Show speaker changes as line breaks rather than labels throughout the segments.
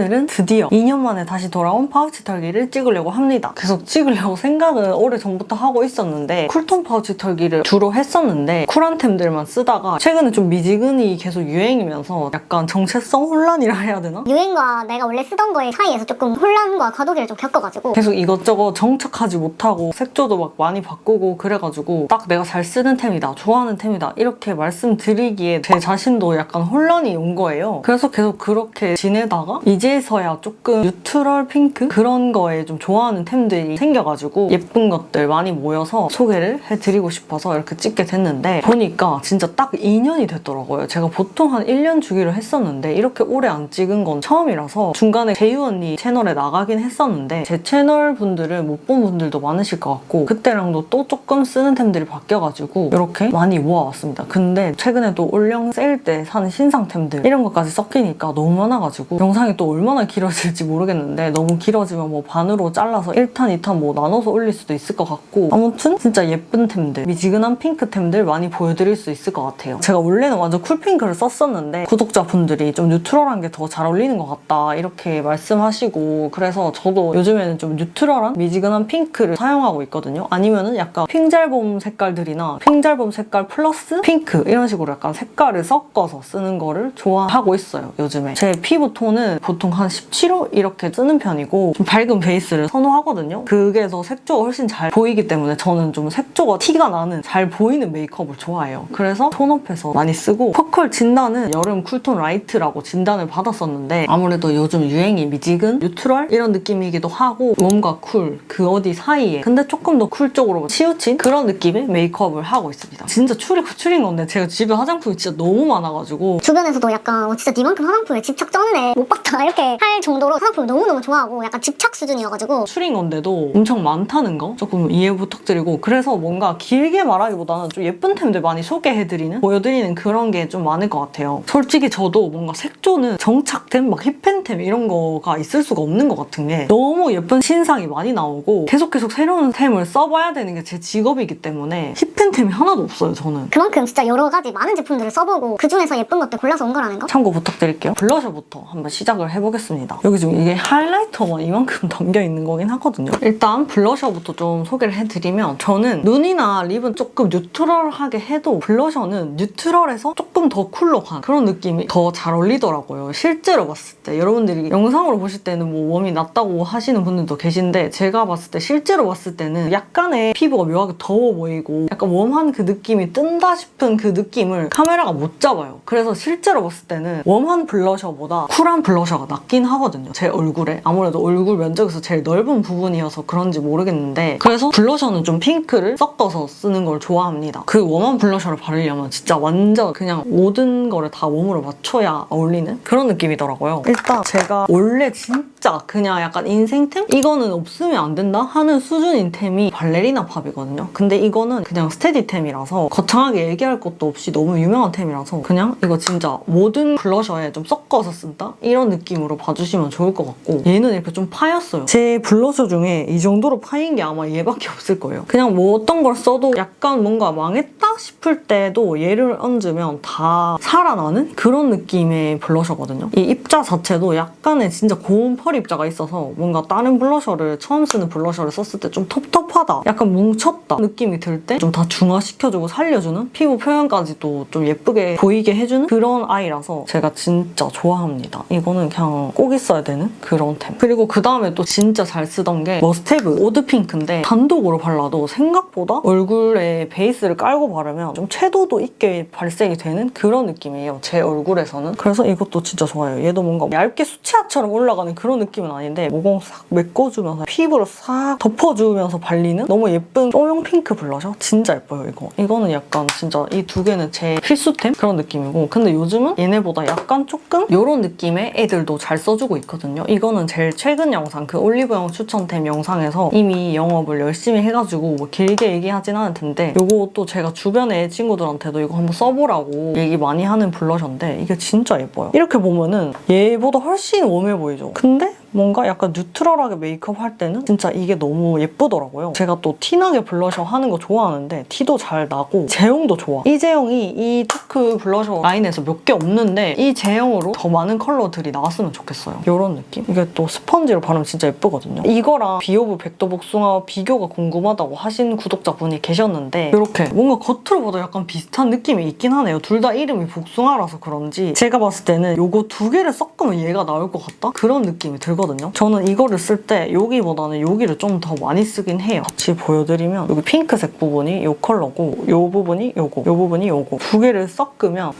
오늘은 드디어 2년 만에 다시 돌아온 파우치 털기를 찍으려고 합니다. 계속 찍으려고 생각은 오래전부터 하고 있었는데 쿨톤 파우치 털기를 주로 했었는데 쿨한 템들만 쓰다가 최근에 좀 미지근이 계속 유행이면서 약간 정체성 혼란이라 해야 되나?
유행과 내가 원래 쓰던 거의 사이에서 조금 혼란과 과도기를 좀 겪어가지고
계속 이것저것 정착하지 못하고 색조도 막 많이 바꾸고 그래가지고 딱 내가 잘 쓰는 템이다, 좋아하는 템이다 이렇게 말씀드리기에 제 자신도 약간 혼란이 온 거예요. 그래서 계속 그렇게 지내다가 이제서야 조금 뉴트럴 핑크? 그런 거에 좀 좋아하는 템들이 생겨가지고 예쁜 것들 많이 모여서 소개를 해드리고 싶어서 이렇게 찍게 됐는데 보니까 진짜 딱 2년이 됐더라고요. 제가 보통 한 1년 주기로 했었는데 이렇게 오래 안 찍은 건 처음이라서 중간에 재유 언니 채널에 나가긴 했었는데 제 채널 분들은 못 본 분들도 많으실 것 같고 그때랑도 또 조금 쓰는 템들이 바뀌어가지고 이렇게 많이 모아왔습니다. 근데 최근에도 올영 세일 때 사는 신상템들 이런 것까지 섞이니까 너무 많아가지고 영상이 또 얼마나 길어질지 모르겠는데 너무 길어지면 뭐 반으로 잘라서 1탄, 2탄 뭐 나눠서 올릴 수도 있을 것 같고 아무튼 진짜 예쁜 템들, 미지근한 핑크 템들 많이 보여드릴 수 있을 것 같아요. 제가 원래는 완전 쿨핑크를 썼었는데 구독자분들이 좀 뉴트럴한 게 더 잘 어울리는 것 같다 이렇게 말씀하시고 그래서 저도 요즘에는 좀 뉴트럴한 미지근한 핑크를 사용하고 있거든요. 아니면은 약간 핑잘봄 색깔들이나 핑잘봄 색깔 플러스 핑크 이런 식으로 약간 색깔을 섞어서 쓰는 거를 좋아하고 있어요, 요즘에. 제 피부 톤은 보통 한 17호 이렇게 쓰는 편이고 좀 밝은 베이스를 선호하거든요. 그게 더 색조가 훨씬 잘 보이기 때문에 저는 좀 색조가 티가 나는 잘 보이는 메이크업을 좋아해요. 그래서 톤업해서 많이 쓰고 퍼컬 진단은 여름 쿨톤 라이트라고 진단을 받았었는데 아무래도 요즘 유행이 미지근, 뉴트럴 이런 느낌이기도 하고 웜과 쿨 그 어디 사이에 근데 조금 더 쿨 쪽으로 치우친 그런 느낌의 메이크업을 하고 있습니다. 진짜 추린 건데 제가 집에 화장품이 진짜 너무 많아가지고
주변에서도 약간 진짜 니만큼 화장품에 집착 쩌는 애 못 봤다 이렇게 할 정도로 화장품을 너무너무 좋아하고 약간 집착 수준이어가지고
추린 건데도 엄청 많다는 거 조금 이해 부탁드리고 그래서 뭔가 길게 말하기보다는 좀 예쁜 템들 많이 소개해드리는 보여드리는 그런 게 좀 많을 것 같아요. 솔직히 저도 뭔가 색조는 정착템 막 힙팬템 이런 거가 있을 수가 없는 것 같은 게 너무 예쁜 신상이 많이 나오고 계속 새로운 템을 써봐야 되는 게 제 직업이기 때문에 힙팬템이 하나도 없어요, 저는.
그만큼 진짜 여러 가지 많은 제품들을 써보고 그중에서 예쁜 것들 골라서 온 거라는 거?
참고 부탁드릴게요. 블러셔부터 한번 시작을 해보겠습니다. 여기 지금 이게 하이라이터만 이만큼 담겨있는 거긴 하거든요. 일단 블러셔부터 좀 소개를 해드리면 저는 눈이나 립은 조금 뉴트럴하게 해도 블러셔는 뉴트럴에서 조금 더 쿨로 간 그런 느낌이 더 잘 어울리더라고요. 실제로 봤을 때 여러분들이 영상으로 보실 때는 뭐 웜이 낮다고 하시는 분들도 계신데 제가 봤을 때 실제로 봤을 때는 약간의 피부가 묘하게 더워 보이고 약간 웜한 그 느낌이 뜬다 싶은 그 느낌을 카메라가 못 잡아요. 그래서 실제로 봤을 때는 웜한 블러셔보다 쿨한 블러셔가 낫긴 하거든요. 제 얼굴에. 아무래도 얼굴 면적에서 제일 넓은 부분이어서 그런지 모르겠는데 그래서 블러셔는 좀 핑크를 섞어서 쓰는 걸 좋아합니다. 그 웜한 블러셔를 바르려면 진짜 완전 그냥 모든 거를 다 웜으로 맞춰야 어울리는 그런 느낌이더라고요. 일단 제가 원래 진짜 그냥 약간 인생템? 이거는 없으면 안 된다 하는 수준인 템이 발레리나 팝이거든요. 근데 이거는 그냥 스테디템이라서 거창하게 얘기할 것도 없이 너무 유명한 템이라서 그냥 이거 진짜 모든 블러셔에 좀 섞어서 쓴다? 이런 느낌으로 봐주시면 좋을 것 같고 얘는 이렇게 좀 파였어요. 제 블러셔 중에 이 정도로 파인 게 아마 얘밖에 없을 거예요. 그냥 뭐 어떤 걸 써도 약간 뭔가 망했다 싶을 때도 얘를 얹으면 다 살아나는 그런 느낌의 블러셔거든요. 이 입자 자체도 약간의 진짜 고운 펄 입자가 있어서 뭔가 다른 블러셔를 처음 쓰는 블러셔를 썼을 때 좀 텁텁하다, 약간 뭉쳤다 느낌이 들 때 좀 다 중화시켜주고 살려주는 피부 표현까지도 좀 예쁘게 보이게 해주는 그런 아이라서 제가 진짜 좋아합니다. 이거는 그냥 꼭 있어야 되는 그런 템. 그리고 그 다음에 또 진짜 잘 쓰던 게 머스테브 오드핑크인데 단독으로 발라도 생각보다 얼굴에 베이스를 깔고 바르면 좀 채도도 있게 발색이 되는 그런 느낌이에요, 제 얼굴에서는. 그래서 이것도 진짜 좋아요. 얘도 뭔가 얇게 수채화처럼 올라가는 그런 느낌은 아닌데 모공 싹 메꿔주면서 피부를 싹 덮어주면서 발리는 너무 예쁜 뽀용 핑크 블러셔? 진짜 예뻐요, 이거. 이거는 약간 진짜 이 두 개는 제 필수템? 그런 느낌이고 근데 요즘은 얘네보다 약간 조금 이런 느낌의 애들도 잘 써주고 있거든요. 이거는 제일 최근 영상 그 올리브영 추천템 영상에서 이미 영업을 열심히 해가지고 뭐 길게 얘기하진 않을 텐데 요것도 제가 주변에 친구들한테도 이거 한번 써보라고 얘기 많이 하는 블러셔인데 이게 진짜 예뻐요. 이렇게 보면은 얘보다 훨씬 웜해 보이죠? 근데 뭔가 약간 뉴트럴하게 메이크업 할 때는 진짜 이게 너무 예쁘더라고요. 제가 또 티나게 블러셔 하는 거 좋아하는데 티도 잘 나고 제형도 좋아. 이 제형이 이 토크 블러셔 라인에서 몇 개 없는데 이 제형으로 더 많은 컬러들이 나왔으면 좋겠어요. 이런 느낌? 이게 또 스펀지로 바르면 진짜 예쁘거든요. 이거랑 비오브 백도 복숭아 비교가 궁금하다고 하신 구독자분이 계셨는데 이렇게 뭔가 겉으로 봐도 약간 비슷한 느낌이 있긴 하네요. 둘 다 이름이 복숭아라서 그런지 제가 봤을 때는 요거 두 개를 섞으면 얘가 나올 것 같다? 그런 느낌이 들거든요. 저는 이거를 쓸 때 여기보다는 여기를 좀 더 많이 쓰긴 해요. 같이 보여드리면 여기 핑크색 부분이 요 컬러고 요 부분이 요거, 요 부분이 요거 두 개를 섞으면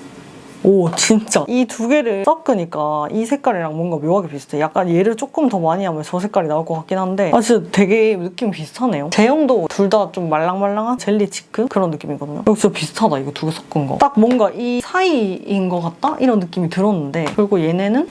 오 진짜 이 두 개를 섞으니까 이 색깔이랑 뭔가 묘하게 비슷해. 약간 얘를 조금 더 많이 하면 저 색깔이 나올 것 같긴 한데 진짜 되게 느낌 비슷하네요. 제형도 둘 다 좀 말랑말랑한 젤리 치크 그런 느낌이거든요. 이거 진짜 비슷하다. 이거 두 개 섞은 거. 딱 뭔가 이 사이인 것 같다? 이런 느낌이 들었는데 그리고 얘네는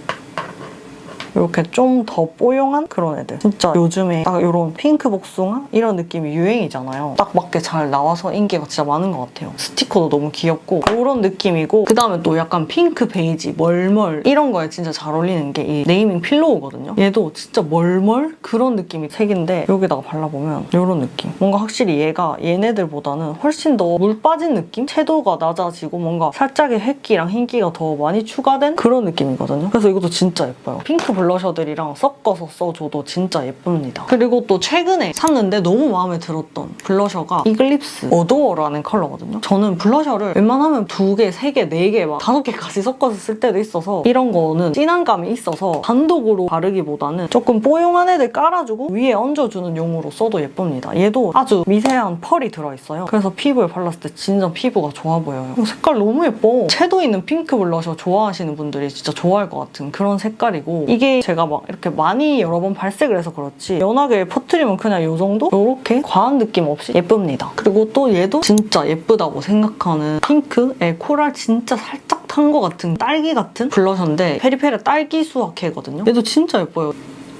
이렇게 좀 더 뽀용한 그런 애들. 진짜 요즘에 딱 이런 핑크 복숭아? 이런 느낌이 유행이잖아요. 딱 맞게 잘 나와서 인기가 진짜 많은 것 같아요. 스티커도 너무 귀엽고 이런 느낌이고 그 다음에 또 약간 핑크 베이지, 멀멀 이런 거에 진짜 잘 어울리는 게 이 네이밍 필로우거든요. 얘도 진짜 멀멀 그런 느낌이 색인데 여기다가 발라보면 이런 느낌. 뭔가 확실히 얘가 얘네들보다는 훨씬 더 물 빠진 느낌? 채도가 낮아지고 뭔가 살짝의 획기랑 흰기가 더 많이 추가된 그런 느낌이거든요. 그래서 이것도 진짜 예뻐요. 핑크 블러셔들이랑 섞어서 써줘도 진짜 예쁩니다. 그리고 또 최근에 샀는데 너무 마음에 들었던 블러셔가 이글립스 어도어라는 컬러거든요. 저는 블러셔를 웬만하면 2개, 3개, 4개 막 5개까지 섞어서 쓸 때도 있어서 이런 거는 진한 감이 있어서 단독으로 바르기보다는 조금 뽀용한 애들 깔아주고 위에 얹어주는 용으로 써도 예쁩니다. 얘도 아주 미세한 펄이 들어있어요. 그래서 피부에 발랐을 때 진짜 피부가 좋아 보여요. 색깔 너무 예뻐. 채도 있는 핑크 블러셔 좋아하시는 분들이 진짜 좋아할 것 같은 그런 색깔이고 이게 제가 막 이렇게 많이 여러 번 발색을 해서 그렇지 연하게 퍼뜨리면 그냥 이 정도? 이렇게 과한 느낌 없이 예쁩니다. 그리고 또 얘도 진짜 예쁘다고 생각하는 핑크의 코랄 진짜 살짝 탄 것 같은 딸기 같은 블러셔인데 페리페라 딸기 수확해거든요. 얘도 진짜 예뻐요.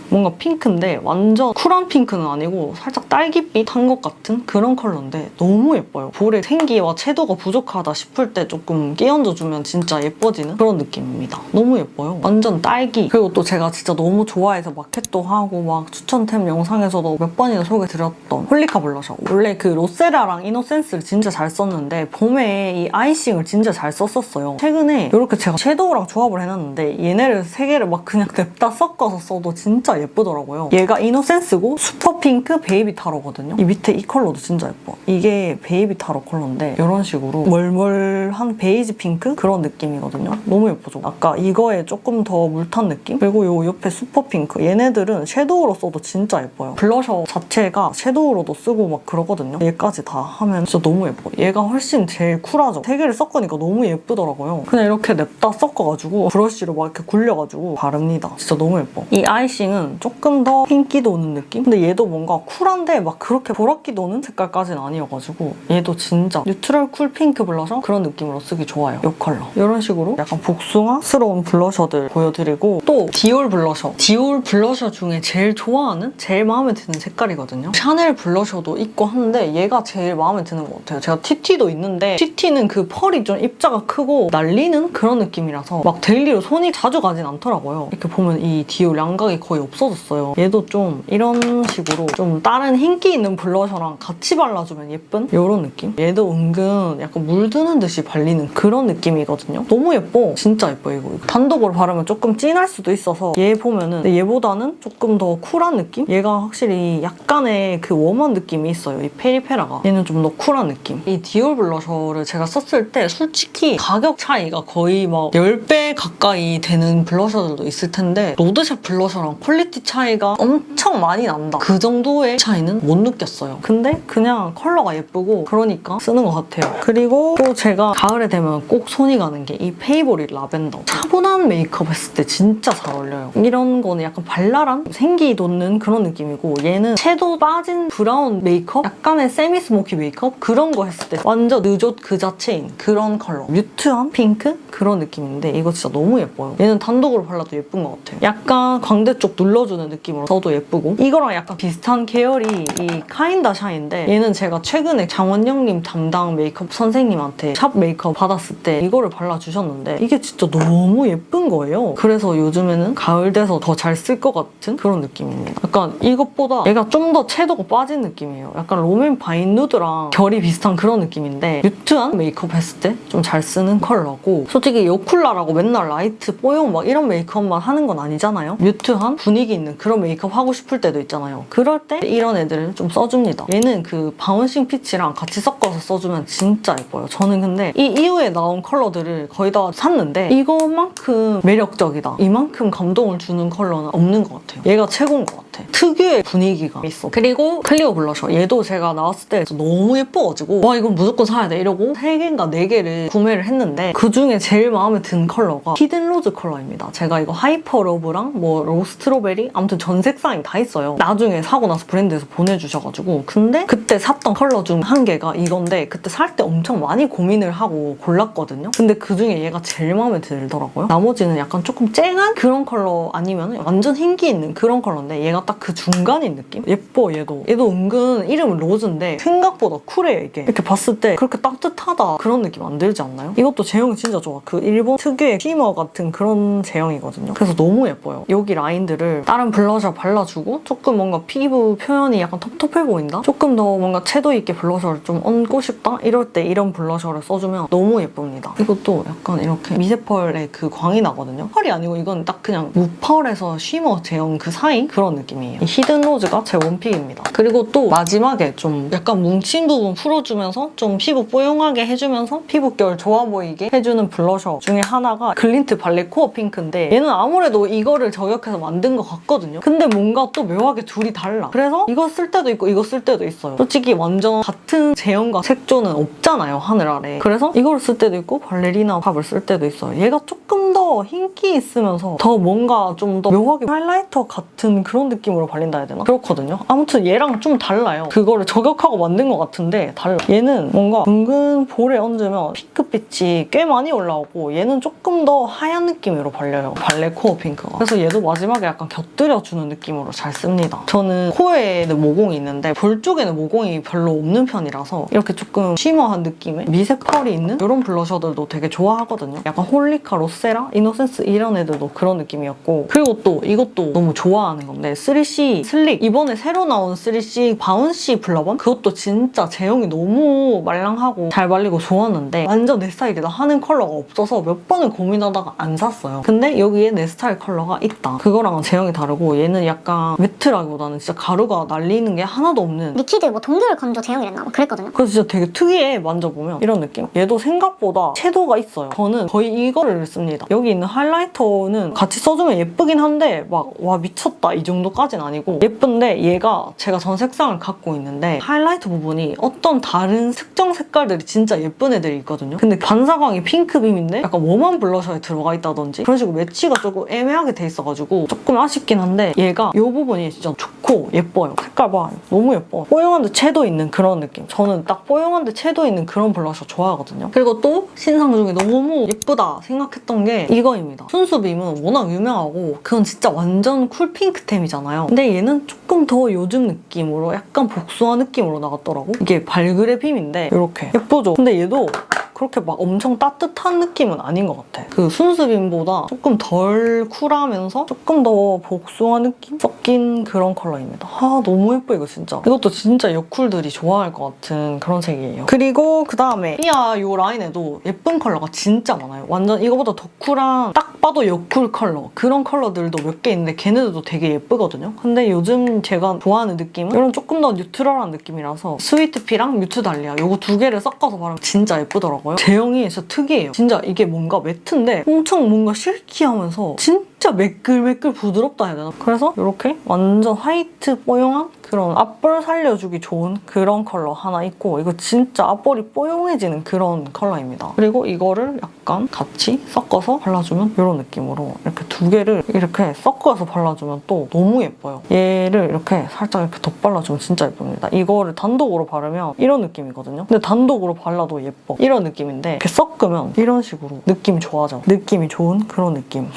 뭔가 핑크인데 완전 쿨한 핑크는 아니고 살짝 딸기빛 한 것 같은 그런 컬러인데 너무 예뻐요. 볼에 생기와 채도가 부족하다 싶을 때 조금 끼얹어주면 진짜 예뻐지는 그런 느낌입니다. 너무 예뻐요. 완전 딸기. 그리고 또 제가 진짜 너무 좋아해서 마켓도 하고 막 추천템 영상에서도 몇 번이나 소개드렸던 홀리카 블러셔. 원래 그 로세라랑 이노센스를 진짜 잘 썼는데 봄에 이 아이싱을 진짜 잘 썼었어요. 최근에 이렇게 제가 섀도우랑 조합을 해놨는데 얘네를 3개를 막 그냥 냅다 섞어서 써도 진짜 예쁘더라고요. 얘가 이노센스고 슈퍼핑크 베이비 타로거든요. 이 밑에 이 컬러도 진짜 예뻐. 이게 베이비 타로 컬러인데 이런 식으로 멀멀한 베이지 핑크 그런 느낌이거든요. 너무 예쁘죠? 아까 이거에 조금 더 물탄 느낌? 그리고 요 옆에 슈퍼핑크 얘네들은 섀도우로 써도 진짜 예뻐요. 블러셔 자체가 섀도우로도 쓰고 막 그러거든요. 얘까지 다 하면 진짜 너무 예뻐. 얘가 훨씬 제일 쿨하죠? 3개를 섞으니까 너무 예쁘더라고요. 그냥 이렇게 냅다 섞어가지고 브러쉬로 막 이렇게 굴려가지고 바릅니다. 진짜 너무 예뻐. 이 아이싱은 조금 더 흰기 도는 느낌? 근데 얘도 뭔가 쿨한데 막 그렇게 보랏기 도는 색깔까지는 아니어가지고 얘도 진짜 뉴트럴 쿨 핑크 블러셔? 그런 느낌으로 쓰기 좋아요. 이 컬러. 이런 식으로 약간 복숭아스러운 블러셔들 보여드리고 또 디올 블러셔. 디올 블러셔 중에 제일 좋아하는? 제일 마음에 드는 색깔이거든요. 샤넬 블러셔도 있고 한데 얘가 제일 마음에 드는 것 같아요. 제가 TT도 있는데 TT는 그 펄이 좀 입자가 크고 날리는 그런 느낌이라서 막 데일리로 손이 자주 가진 않더라고요. 이렇게 보면 이 디올 양각이 거의 없어졌어요. 얘도 좀 이런 식으로 좀 다른 흰기 있는 블러셔랑 같이 발라주면 예쁜 이런 느낌? 얘도 은근 약간 물드는 듯이 발리는 그런 느낌이거든요. 너무 예뻐. 진짜 예뻐 이거. 단독으로 바르면 조금 진할 수도 있어서 얘 보면은 얘보다는 조금 더 쿨한 느낌? 얘가 확실히 약간의 그 웜한 느낌이 있어요. 이 페리페라가. 얘는 좀 더 쿨한 느낌. 이 디올 블러셔를 제가 썼을 때 솔직히 가격 차이가 거의 막 10배 가까이 되는 블러셔들도 있을 텐데 로드샵 블러셔랑 퀄리티 차이가 엄청 많이 난다. 그 정도의 차이는 못 느꼈어요. 근데 그냥 컬러가 예쁘고 그러니까 쓰는 것 같아요. 그리고 또 제가 가을에 되면 꼭 손이 가는 게 이 페이보릿 라벤더. 차분한 메이크업 했을 때 진짜 잘 어울려요. 이런 거는 약간 발랄한 생기 돋는 그런 느낌이고 얘는 섀도우 빠진 브라운 메이크업? 약간의 세미 스모키 메이크업? 그런 거 했을 때 완전 느조 그 자체인 그런 컬러. 뮤트한 핑크? 그런 느낌인데 이거 진짜 너무 예뻐요. 얘는 단독으로 발라도 예쁜 것 같아요. 약간 광대 쪽 눌러 눌러주는 느낌으로 써도 예쁘고, 이거랑 약간 비슷한 계열이 이 카인다 샤인인데, 얘는 제가 최근에 장원영님 담당 메이크업 선생님한테 샵 메이크업 받았을 때 이거를 발라주셨는데 이게 진짜 너무 예쁜 거예요. 그래서 요즘에는 가을 돼서 더 잘 쓸 것 같은 그런 느낌입니다. 약간 이것보다 얘가 좀 더 채도가 빠진 느낌이에요. 약간 롬앤 바인 누드랑 결이 비슷한 그런 느낌인데 뮤트한 메이크업 했을 때 좀 잘 쓰는 컬러고, 솔직히 요쿨라라고 맨날 라이트 뽀용 막 이런 메이크업만 하는 건 아니잖아요. 뮤트한 분위기 있는 그런 메이크업 하고 싶을 때도 있잖아요. 그럴 때 이런 애들을 좀 써줍니다. 얘는 그 바운싱 피치랑 같이 섞어서 써주면 진짜 예뻐요. 저는 근데 이 이후에 나온 컬러들을 거의 다 샀는데 이것만큼 매력적이다, 이만큼 감동을 주는 컬러는 없는 것 같아요. 얘가 최고인 것 같아. 특유의 분위기가 있어. 그리고 클리오 블러셔. 얘도 제가 나왔을 때 너무 예뻐가지고 와 이건 무조건 사야 돼 이러고 3개인가 4개를 구매를 했는데 그중에 제일 마음에 든 컬러가 히든 로즈 컬러입니다. 제가 이거 하이퍼 러브랑 뭐 로스트로베리 아무튼 전 색상이 다 있어요. 나중에 사고 나서 브랜드에서 보내주셔가지고, 근데 그때 샀던 컬러 중 한 개가 이건데 그때 살 때 엄청 많이 고민을 하고 골랐거든요. 근데 그중에 얘가 제일 마음에 들더라고요. 나머지는 약간 조금 쨍한 그런 컬러 아니면 완전 흰기 있는 그런 컬러인데 얘가 딱 그 중간인 느낌? 예뻐. 얘도 은근 이름은 로즈인데 생각보다 쿨해요. 이게 이렇게 봤을 때 그렇게 따뜻하다 그런 느낌 안 들지 않나요? 이것도 제형이 진짜 좋아. 그 일본 특유의 쉬머 같은 그런 제형이거든요. 그래서 너무 예뻐요. 여기 라인들을 다른 블러셔 발라주고 조금 뭔가 피부 표현이 약간 텁텁해 보인다? 조금 더 뭔가 채도 있게 블러셔를 좀 얹고 싶다? 이럴 때 이런 블러셔를 써주면 너무 예쁩니다. 이것도 약간 이렇게 미세펄의 그 광이 나거든요. 펄이 아니고 이건 딱 그냥 무펄에서 쉬머 제형 그 사이 그런 느낌이에요. 이 히든 로즈가 제 원픽입니다. 그리고 또 마지막에 좀 약간 뭉친 부분 풀어주면서 좀 피부 뽀용하게 해주면서 피부결 좋아 보이게 해주는 블러셔 중에 하나가 글린트 발레 코어 핑크인데 얘는 아무래도 이거를 저격해서 만든 것 같거든요. 근데 뭔가 또 묘하게 둘이 달라. 그래서 이거 쓸 때도 있고 이거 쓸 때도 있어요. 솔직히 완전 같은 제형과 색조는 없잖아요, 하늘 아래. 그래서 이걸 쓸 때도 있고 발레리나 팝을 쓸 때도 있어요. 얘가 조금 더 흰기 있으면서 더 뭔가 좀 더 묘하게 하이라이터 같은 그런 느낌으로 발린다 해야 되나? 그렇거든요. 아무튼 얘랑 좀 달라요. 그거를 저격하고 만든 것 같은데 달라. 얘는 뭔가 은근 볼에 얹으면 핑크빛이 꽤 많이 올라오고 얘는 조금 더 하얀 느낌으로 발려요. 발레 코어 핑크가. 그래서 얘도 마지막에 약간 곁들여주는 느낌으로 잘 씁니다. 저는 코에는 모공이 있는데 볼 쪽에는 모공이 별로 없는 편이라서 이렇게 조금 쉬머한 느낌의 미세 펄이 있는 이런 블러셔들도 되게 좋아하거든요. 약간 홀리카, 로세라, 이노센스 이런 애들도 그런 느낌이었고, 그리고 또 이것도 너무 좋아하는 건데 3C 슬릭, 이번에 새로 나온 3C 바운시 블러번? 그것도 진짜 제형이 너무 말랑하고 잘 발리고 좋았는데 완전 내 스타일이다 하는 컬러가 없어서 몇 번을 고민하다가 안 샀어요. 근데 여기에 내 스타일 컬러가 있다. 그거랑은 제형이 다르고 얘는 약간 매트라기보다는 진짜 가루가 날리는 게 하나도 없는
리퀴드 뭐 동결 건조 제형이랬나 막 그랬거든요.
그래서 진짜 되게 특이해. 만져보면 이런 느낌. 얘도 생각보다 채도가 있어요. 저는 거의 이거를 씁니다. 여기 있는 하이라이터는 같이 써주면 예쁘긴 한데 막 와 미쳤다 이 정도까지는 아니고 예쁜데, 얘가 제가 전 색상을 갖고 있는데 하이라이터 부분이 어떤 다른 특정 색깔들이 진짜 예쁜 애들이 있거든요. 근데 반사광이 핑크빔인데 약간 웜한 블러셔에 들어가 있다든지 그런 식으로 매치가 조금 애매하게 돼 있어가지고 조금 아쉽긴 한데 얘가 이 부분이 진짜 좋고 예뻐요. 색깔 봐. 너무 예뻐. 뽀용한데 채도 있는 그런 느낌. 저는 딱 뽀용한데 채도 있는 그런 블러셔 좋아하거든요. 그리고 또 신상 중에 너무 예쁘다 생각했던 게 이거입니다. 순수빔은 워낙 유명하고 그건 진짜 완전 쿨핑크템이잖아요. 근데 얘는 조금 더 요즘 느낌으로 약간 복숭아 느낌으로 나갔더라고. 이게 발그레 빔인데 이렇게 예쁘죠? 근데 얘도 그렇게 막 엄청 따뜻한 느낌은 아닌 것 같아. 그 순수빔보다 조금 덜 쿨하면서 조금 더 복숭아 느낌 섞인 그런 컬러입니다. 아 너무 예뻐 이거 진짜. 이것도 진짜 여쿨들이 좋아할 것 같은 그런 색이에요. 그리고 그 다음에 삐아 이 라인에도 예쁜 컬러가 진짜 많아요. 완전 이거보다 더 쿨한 딱 봐도 여쿨 컬러 그런 컬러들도 몇 개 있는데 걔네들도 되게 예쁘거든요. 근데 요즘 제가 좋아하는 느낌은 이런 조금 더 뉴트럴한 느낌이라서 스위트피랑 뮤트 달리아 이거 2개를 섞어서 바르면 진짜 예쁘더라고요. 제형이 진짜 특이해요. 진짜 이게 뭔가 매트인데 엄청 뭔가 실키하면서 진짜 매끌매끌 부드럽다 해야 되나? 그래서 이렇게 완전 화이트 뽀용한 그런 앞볼 살려주기 좋은 그런 컬러 하나 있고, 이거 진짜 앞볼이 뽀용해지는 그런 컬러입니다. 그리고 이거를 약간 같이 섞어서 발라주면 이런 느낌으로 이렇게 2개를 이렇게 섞어서 발라주면 또 너무 예뻐요. 얘 얘를 이렇게 살짝 이렇게 덧발라주면 진짜 예쁩니다. 이거를 단독으로 바르면 이런 느낌이거든요. 근데 단독으로 발라도 예뻐. 이런 느낌인데 이렇게 섞으면 이런 식으로 느낌이 좋아져. 느낌이 좋은 그런 느낌.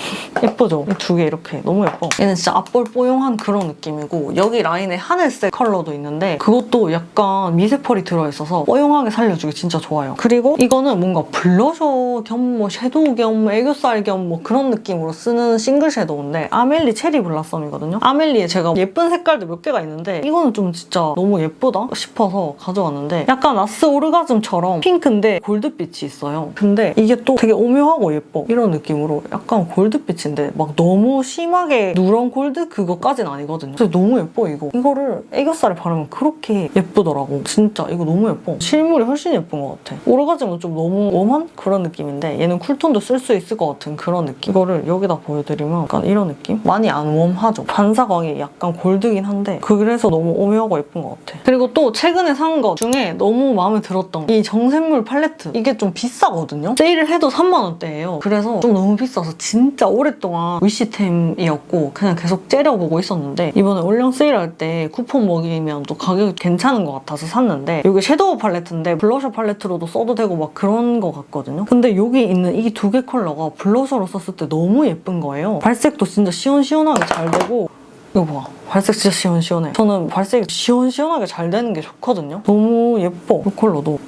예쁘죠? 이 두 개 이렇게 너무 예뻐. 얘는 진짜 앞볼 뽀용한 그런 느낌이고 여기 라인에 하늘색 컬러도 있는데 그것도 약간 미세펄이 들어있어서 뽀용하게 살려주기 진짜 좋아요. 그리고 이거는 뭔가 블러셔 겸 뭐 섀도우 겸 뭐 애교살 겸 뭐 그런 느낌으로 쓰는 싱글 섀도우인데 아멜리 체리 블라썸이거든요. 아멜리에 제가 예쁜 색깔도 몇 개가 있는데 이거는 좀 진짜 너무 예쁘다 싶어서 가져왔는데 약간 라스 오르가즘처럼 핑크인데 골드빛이 있어요. 근데 이게 또 되게 오묘하고 예뻐. 이런 느낌으로 약간 골드빛인데 막 너무 심하게 누런 골드 그거까진 아니거든요. 그래서 너무 예뻐 이거. 이거를 애교살에 바르면 그렇게 예쁘더라고. 진짜 이거 너무 예뻐. 실물이 훨씬 예쁜 것 같아. 오르가즘은 좀 너무 웜한 그런 느낌인데 얘는 쿨톤도 쓸 수 있을 것 같은 그런 느낌. 이거를 여기다 보여드리면 약간 이런 느낌? 많이 안 웜하죠. 반사광이 약간 골드긴 한데 그래서 너무 오묘하고 예쁜 것 같아. 그리고 또 최근에 산 것 중에 너무 마음에 들었던 이 정샘물 팔레트. 이게 좀 비싸거든요. 세일을 해도 3만원대예요. 그래서 좀 너무 비싸서 진짜 오랫동안 위시템이었고 그냥 계속 째려보고 있었는데 이번에 올영 세일할 때 쿠폰 먹이면 또 가격이 괜찮은 것 같아서 샀는데 이게 섀도우 팔레트인데 블러셔 팔레트로도 써도 되고 막 그런 것 같거든요. 근데 여기 있는 이 두 개 컬러가 블러셔로 썼을 때 너무 예쁜 거예요. 발색도 진짜 시원시원하게 잘 되고 이거 봐. 발색 진짜 시원시원해. 저는 발색이 시원시원하게 잘 되는 게 좋거든요. 너무 예뻐. 이 컬러도.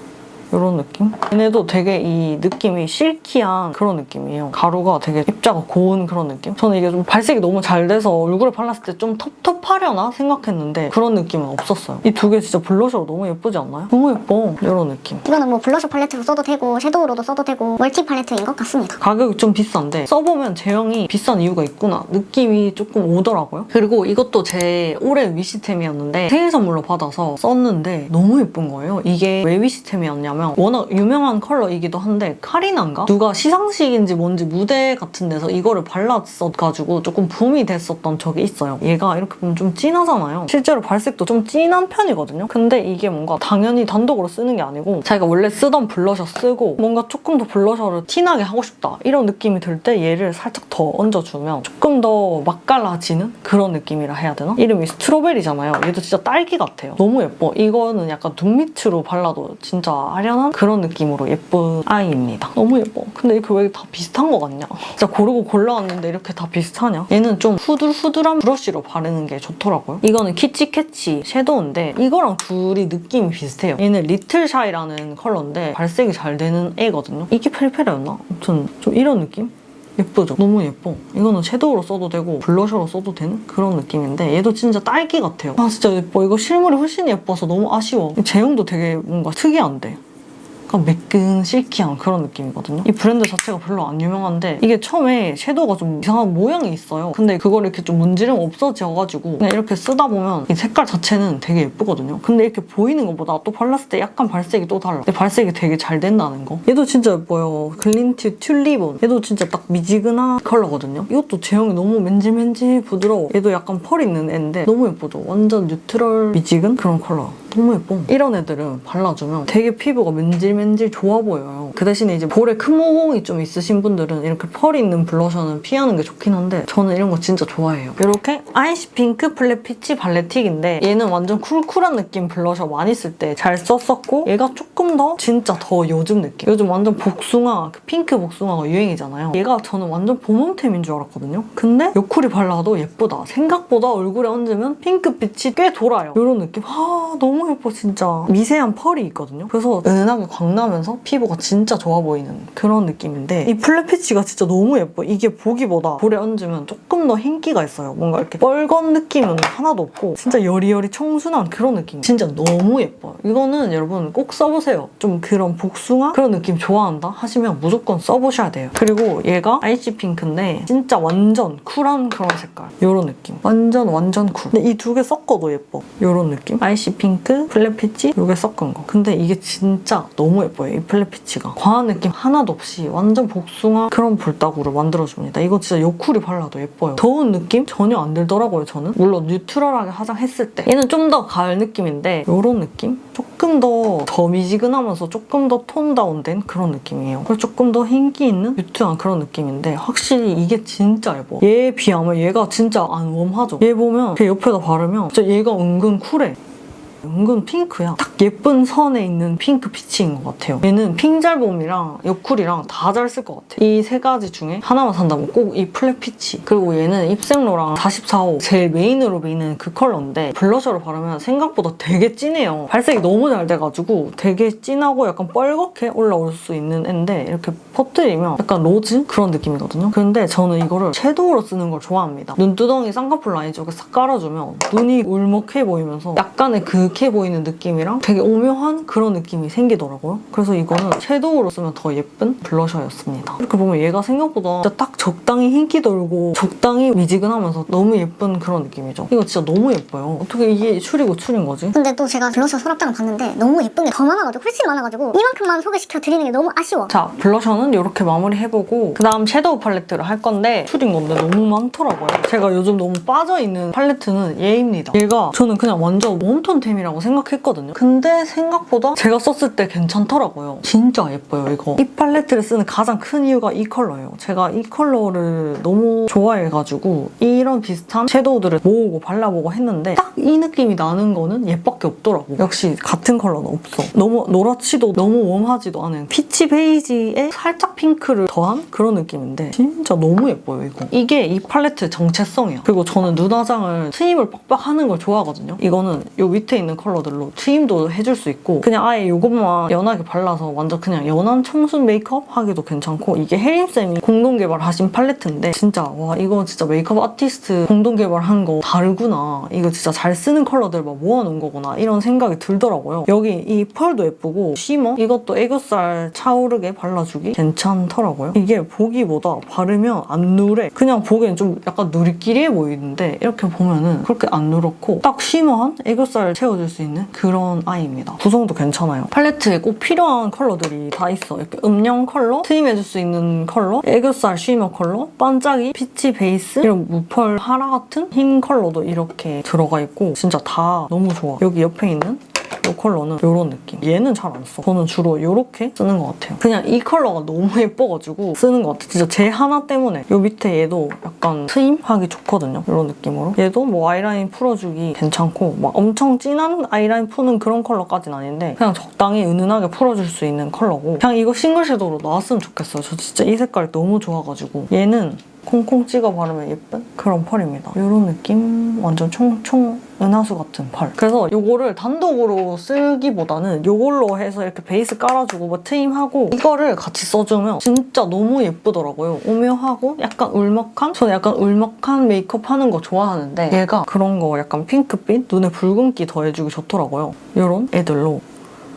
이런 느낌? 얘네도 되게 이 느낌이 실키한 그런 느낌이에요. 가루가 되게 입자가 고운 그런 느낌? 저는 이게 좀 발색이 너무 잘 돼서 얼굴에 발랐을 때 좀 텁텁하려나 생각했는데 그런 느낌은 없었어요. 이 두 개 진짜 블러셔로 너무 예쁘지 않나요? 너무 예뻐. 이런 느낌.
이거는 뭐 블러셔 팔레트로 써도 되고 섀도우로도 써도 되고 멀티 팔레트인 것 같습니다.
가격이 좀 비싼데 써보면 제형이 비싼 이유가 있구나 느낌이 조금 오더라고요. 그리고 이것도 제 올해 위시템이었는데 생일 선물로 받아서 썼는데 너무 예쁜 거예요. 이게 왜 위시템이었냐면 워낙 유명한 컬러이기도 한데 카리나인가? 누가 시상식인지 뭔지 무대 같은 데서 이거를 발랐어가지고 조금 붐이 됐었던 적이 있어요. 얘가 이렇게 보면 좀 진하잖아요. 실제로 발색도 좀 진한 편이거든요. 근데 이게 뭔가 당연히 단독으로 쓰는 게 아니고 자기가 원래 쓰던 블러셔 쓰고 뭔가 조금 더 블러셔를 티나게 하고 싶다 이런 느낌이 들 때 얘를 살짝 더 얹어주면 조금 더 맛깔나지는 그런 느낌이라 해야 되나? 이름이 스트로베리잖아요. 얘도 진짜 딸기 같아요. 너무 예뻐. 이거는 약간 눈 밑으로 발라도 진짜 아련한 그런 느낌으로 예쁜 아이입니다. 너무 예뻐. 근데 이렇게 왜 다 비슷한 거 같냐? 진짜 고르고 골라왔는데 이렇게 다 비슷하냐? 얘는 좀 후들후들한 브러쉬로 바르는 게 좋더라고요. 이거는 키치캐치 섀도우인데 이거랑 둘이 느낌이 비슷해요. 얘는 리틀 샤이라는 컬러인데 발색이 잘 되는 애거든요. 이게 페리페리였나? 아무튼 좀 이런 느낌? 예쁘죠? 너무 예뻐. 이거는 섀도우로 써도 되고 블러셔로 써도 되는 그런 느낌인데 얘도 진짜 딸기 같아요. 아 진짜 예뻐. 이거 실물이 훨씬 예뻐서 너무 아쉬워. 제형도 되게 뭔가 특이한데 약간 매끈 실키한 그런 느낌이거든요. 이 브랜드 자체가 별로 안 유명한데 이게 처음에 섀도우가 좀 이상한 모양이 있어요. 근데 그걸 이렇게 좀 문지르면 없어져가지고 그냥 이렇게 쓰다 보면 이 색깔 자체는 되게 예쁘거든요. 근데 이렇게 보이는 것보다 또 발랐을 때 약간 발색이 또 달라. 근데 발색이 되게 잘 된다는 거. 얘도 진짜 예뻐요. 글린트 튤리본. 얘도 진짜 딱 미지근한 컬러거든요. 이것도 제형이 너무 맨질맨질 부드러워. 얘도 약간 펄 있는 애인데 너무 예쁘죠? 완전 뉴트럴 미지근 그런 컬러. 너무 예뻐. 이런 애들은 발라주면 되게 피부가 맨질맨질 좋아 보여요. 그 대신에 이제 볼에 큰 모공이 좀 있으신 분들은 이렇게 펄이 있는 블러셔는 피하는 게 좋긴 한데 저는 이런 거 진짜 좋아해요. 이렇게 아이시 핑크 플랫 피치 발레틱인데 얘는 완전 쿨쿨한 느낌 블러셔 많이 쓸 때 잘 썼었고 얘가 조금 더 진짜 더 요즘 느낌. 요즘 완전 복숭아, 그 핑크 복숭아가 유행이잖아요. 얘가 저는 완전 봄웜템인 줄 알았거든요. 근데 요쿨이 발라도 예쁘다. 생각보다 얼굴에 얹으면 핑크빛이 꽤 돌아요. 이런 느낌. 아 너무 예뻐 진짜. 미세한 펄이 있거든요. 그래서 은은하게 광나면서 피부가 진짜 좋아 보이는 그런 느낌인데 이 플랫 피치가 진짜 너무 예뻐. 이게 보기보다 볼에 얹으면 조금 더 흰기가 있어요. 뭔가 이렇게 뻘건 느낌은 하나도 없고 진짜 여리여리 청순한 그런 느낌. 진짜 너무 예뻐요. 이거는 여러분 꼭 써보세요. 좀 그런 복숭아 그런 느낌 좋아한다 하시면 무조건 써보셔야 돼요. 그리고 얘가 아이시 핑크인데 진짜 완전 쿨한 그런 색깔. 이런 느낌. 완전 쿨. 근데 이 두 개 섞어도 예뻐. 이런 느낌. 아이시 핑크 핑크, 플랫 피치 이게 섞은 거. 근데 이게 진짜 너무 예뻐요. 이 플랫 피치가. 과한 느낌 하나도 없이 완전 복숭아 그런 볼따구를 만들어줍니다. 이거 진짜 요쿨이 발라도 예뻐요. 더운 느낌 전혀 안 들더라고요, 저는. 물론 뉴트럴하게 화장했을 때. 얘는 좀 더 가을 느낌인데 이런 느낌? 조금 더 미지근하면서 조금 더 톤 다운된 그런 느낌이에요. 그리고 조금 더 흰기 있는 뮤트한 그런 느낌인데 확실히 이게 진짜 예뻐. 얘에 비하면 얘가 진짜 안 웜하죠? 얘 보면 걔 옆에다 바르면 진짜 얘가 은근 쿨해. 은근 핑크야. 딱 예쁜 선에 있는 핑크 피치인 것 같아요. 얘는 핑잘봄이랑 요쿨이랑 다 잘 쓸 것 같아. 이 세 가지 중에 하나만 산다면 꼭 이 플랫 피치. 그리고 얘는 입생로랑 44호 제일 메인으로 미는 그 컬러인데 블러셔를 바르면 생각보다 되게 진해요. 발색이 너무 잘 돼가지고 되게 진하고 약간 뻘겋게 올라올 수 있는 앤데 이렇게 퍼뜨리면 약간 로즈? 그런 느낌이거든요. 근데 저는 이거를 섀도우로 쓰는 걸 좋아합니다. 눈두덩이 쌍꺼풀 라인 쪽에 싹 깔아주면 눈이 울먹해 보이면서 약간의 그윽해 보이는 느낌이랑 되게 오묘한 그런 느낌이 생기더라고요. 그래서 이거는 섀도우로 쓰면 더 예쁜 블러셔였습니다. 이렇게 보면 얘가 생각보다 진짜 딱 적당히 흰기 돌고 적당히 미지근하면서 너무 예쁜 그런 느낌이죠. 이거 진짜 너무 예뻐요. 어떻게 이게 츄리고 츄린 거지?
근데 또 제가 블러셔 서랍장을 봤는데 너무 예쁜 게 더 많아가지고 훨씬 많아가지고 이만큼만 소개시켜 드리는 게 너무 아쉬워.
자, 블러셔는 이렇게 마무리해보고 그 다음 섀도우 팔레트를 할 건데 츄린 건데 너무 많더라고요. 제가 요즘 너무 빠져있는 팔레트는 얘입니다. 얘가 저는 그냥 완전 웜톤템이라고 생각했거든요. 근데 생각보다 제가 썼을 때 괜찮더라고요. 진짜 예뻐요, 이거. 이 팔레트를 쓰는 가장 큰 이유가 이 컬러예요. 제가 이 컬러를 너무 좋아해가지고 이런 비슷한 섀도우들을 모으고 발라보고 했는데 딱 이 느낌이 나는 거는 얘밖에 없더라고. 역시 같은 컬러는 없어. 너무 노랗지도 너무 웜하지도 않은 피치 베이지에 살짝 핑크를 더한 그런 느낌인데 진짜 너무 예뻐요, 이거. 이게 이 팔레트의 정체성이야. 그리고 저는 눈화장을 트임을 빡빡 하는 걸 좋아하거든요. 이거는 요 밑에 있는 컬러들로 트임도 해줄 수 있고 그냥 아예 이것만 연하게 발라서 완전 그냥 연한 청순 메이크업 하기도 괜찮고 이게 혜림쌤이 공동 개발하신 팔레트인데 진짜 와 이거 진짜 메이크업 아티스트 공동 개발한 거 다르구나. 이거 진짜 잘 쓰는 컬러들 막 모아놓은 거구나 이런 생각이 들더라고요. 여기 이 펄도 예쁘고 쉬머 이것도 애교살 차오르게 발라주기 괜찮더라고요. 이게 보기보다 바르면 안 누래. 그냥 보기엔 좀 약간 누리끼리해 보이는데 이렇게 보면은 그렇게 안 누렇고 딱 쉬머한 애교살 채워줄 수 있는 그런 아이입니다. 구성도 괜찮아요. 팔레트에 꼭 필요한 컬러들이 다 있어. 이렇게 음영 컬러, 트임해줄 수 있는 컬러, 애교살 쉬머 컬러, 반짝이, 피치 베이스, 이런 무펄 하라 같은 흰 컬러도 이렇게 들어가 있고 진짜 다 너무 좋아. 여기 옆에 있는 이 컬러는 이런 느낌. 얘는 잘 안 써. 저는 주로 이렇게 쓰는 것 같아요. 그냥 이 컬러가 너무 예뻐가지고 쓰는 것 같아요. 진짜 제 하나 때문에. 이 밑에 얘도 약간 트임하기 좋거든요. 이런 느낌으로. 얘도 뭐 아이라인 풀어주기 괜찮고 막 엄청 진한 아이라인 푸는 그런 컬러까지는 아닌데 그냥 적당히 은은하게 풀어줄 수 있는 컬러고 그냥 이거 싱글 섀도우로 나왔으면 좋겠어요. 저 진짜 이 색깔 너무 좋아가지고 얘는 콩콩 찍어 바르면 예쁜 그런 펄입니다. 이런 느낌 완전 총총 은하수 같은 펄. 그래서 이거를 단독으로 쓰기보다는 이걸로 해서 이렇게 베이스 깔아주고 뭐 트임하고 이거를 같이 써주면 진짜 너무 예쁘더라고요. 오묘하고 약간 울먹한? 저는 약간 울먹한 메이크업 하는 거 좋아하는데 얘가 그런 거 약간 핑크빛? 눈에 붉은기 더해주기 좋더라고요. 이런 애들로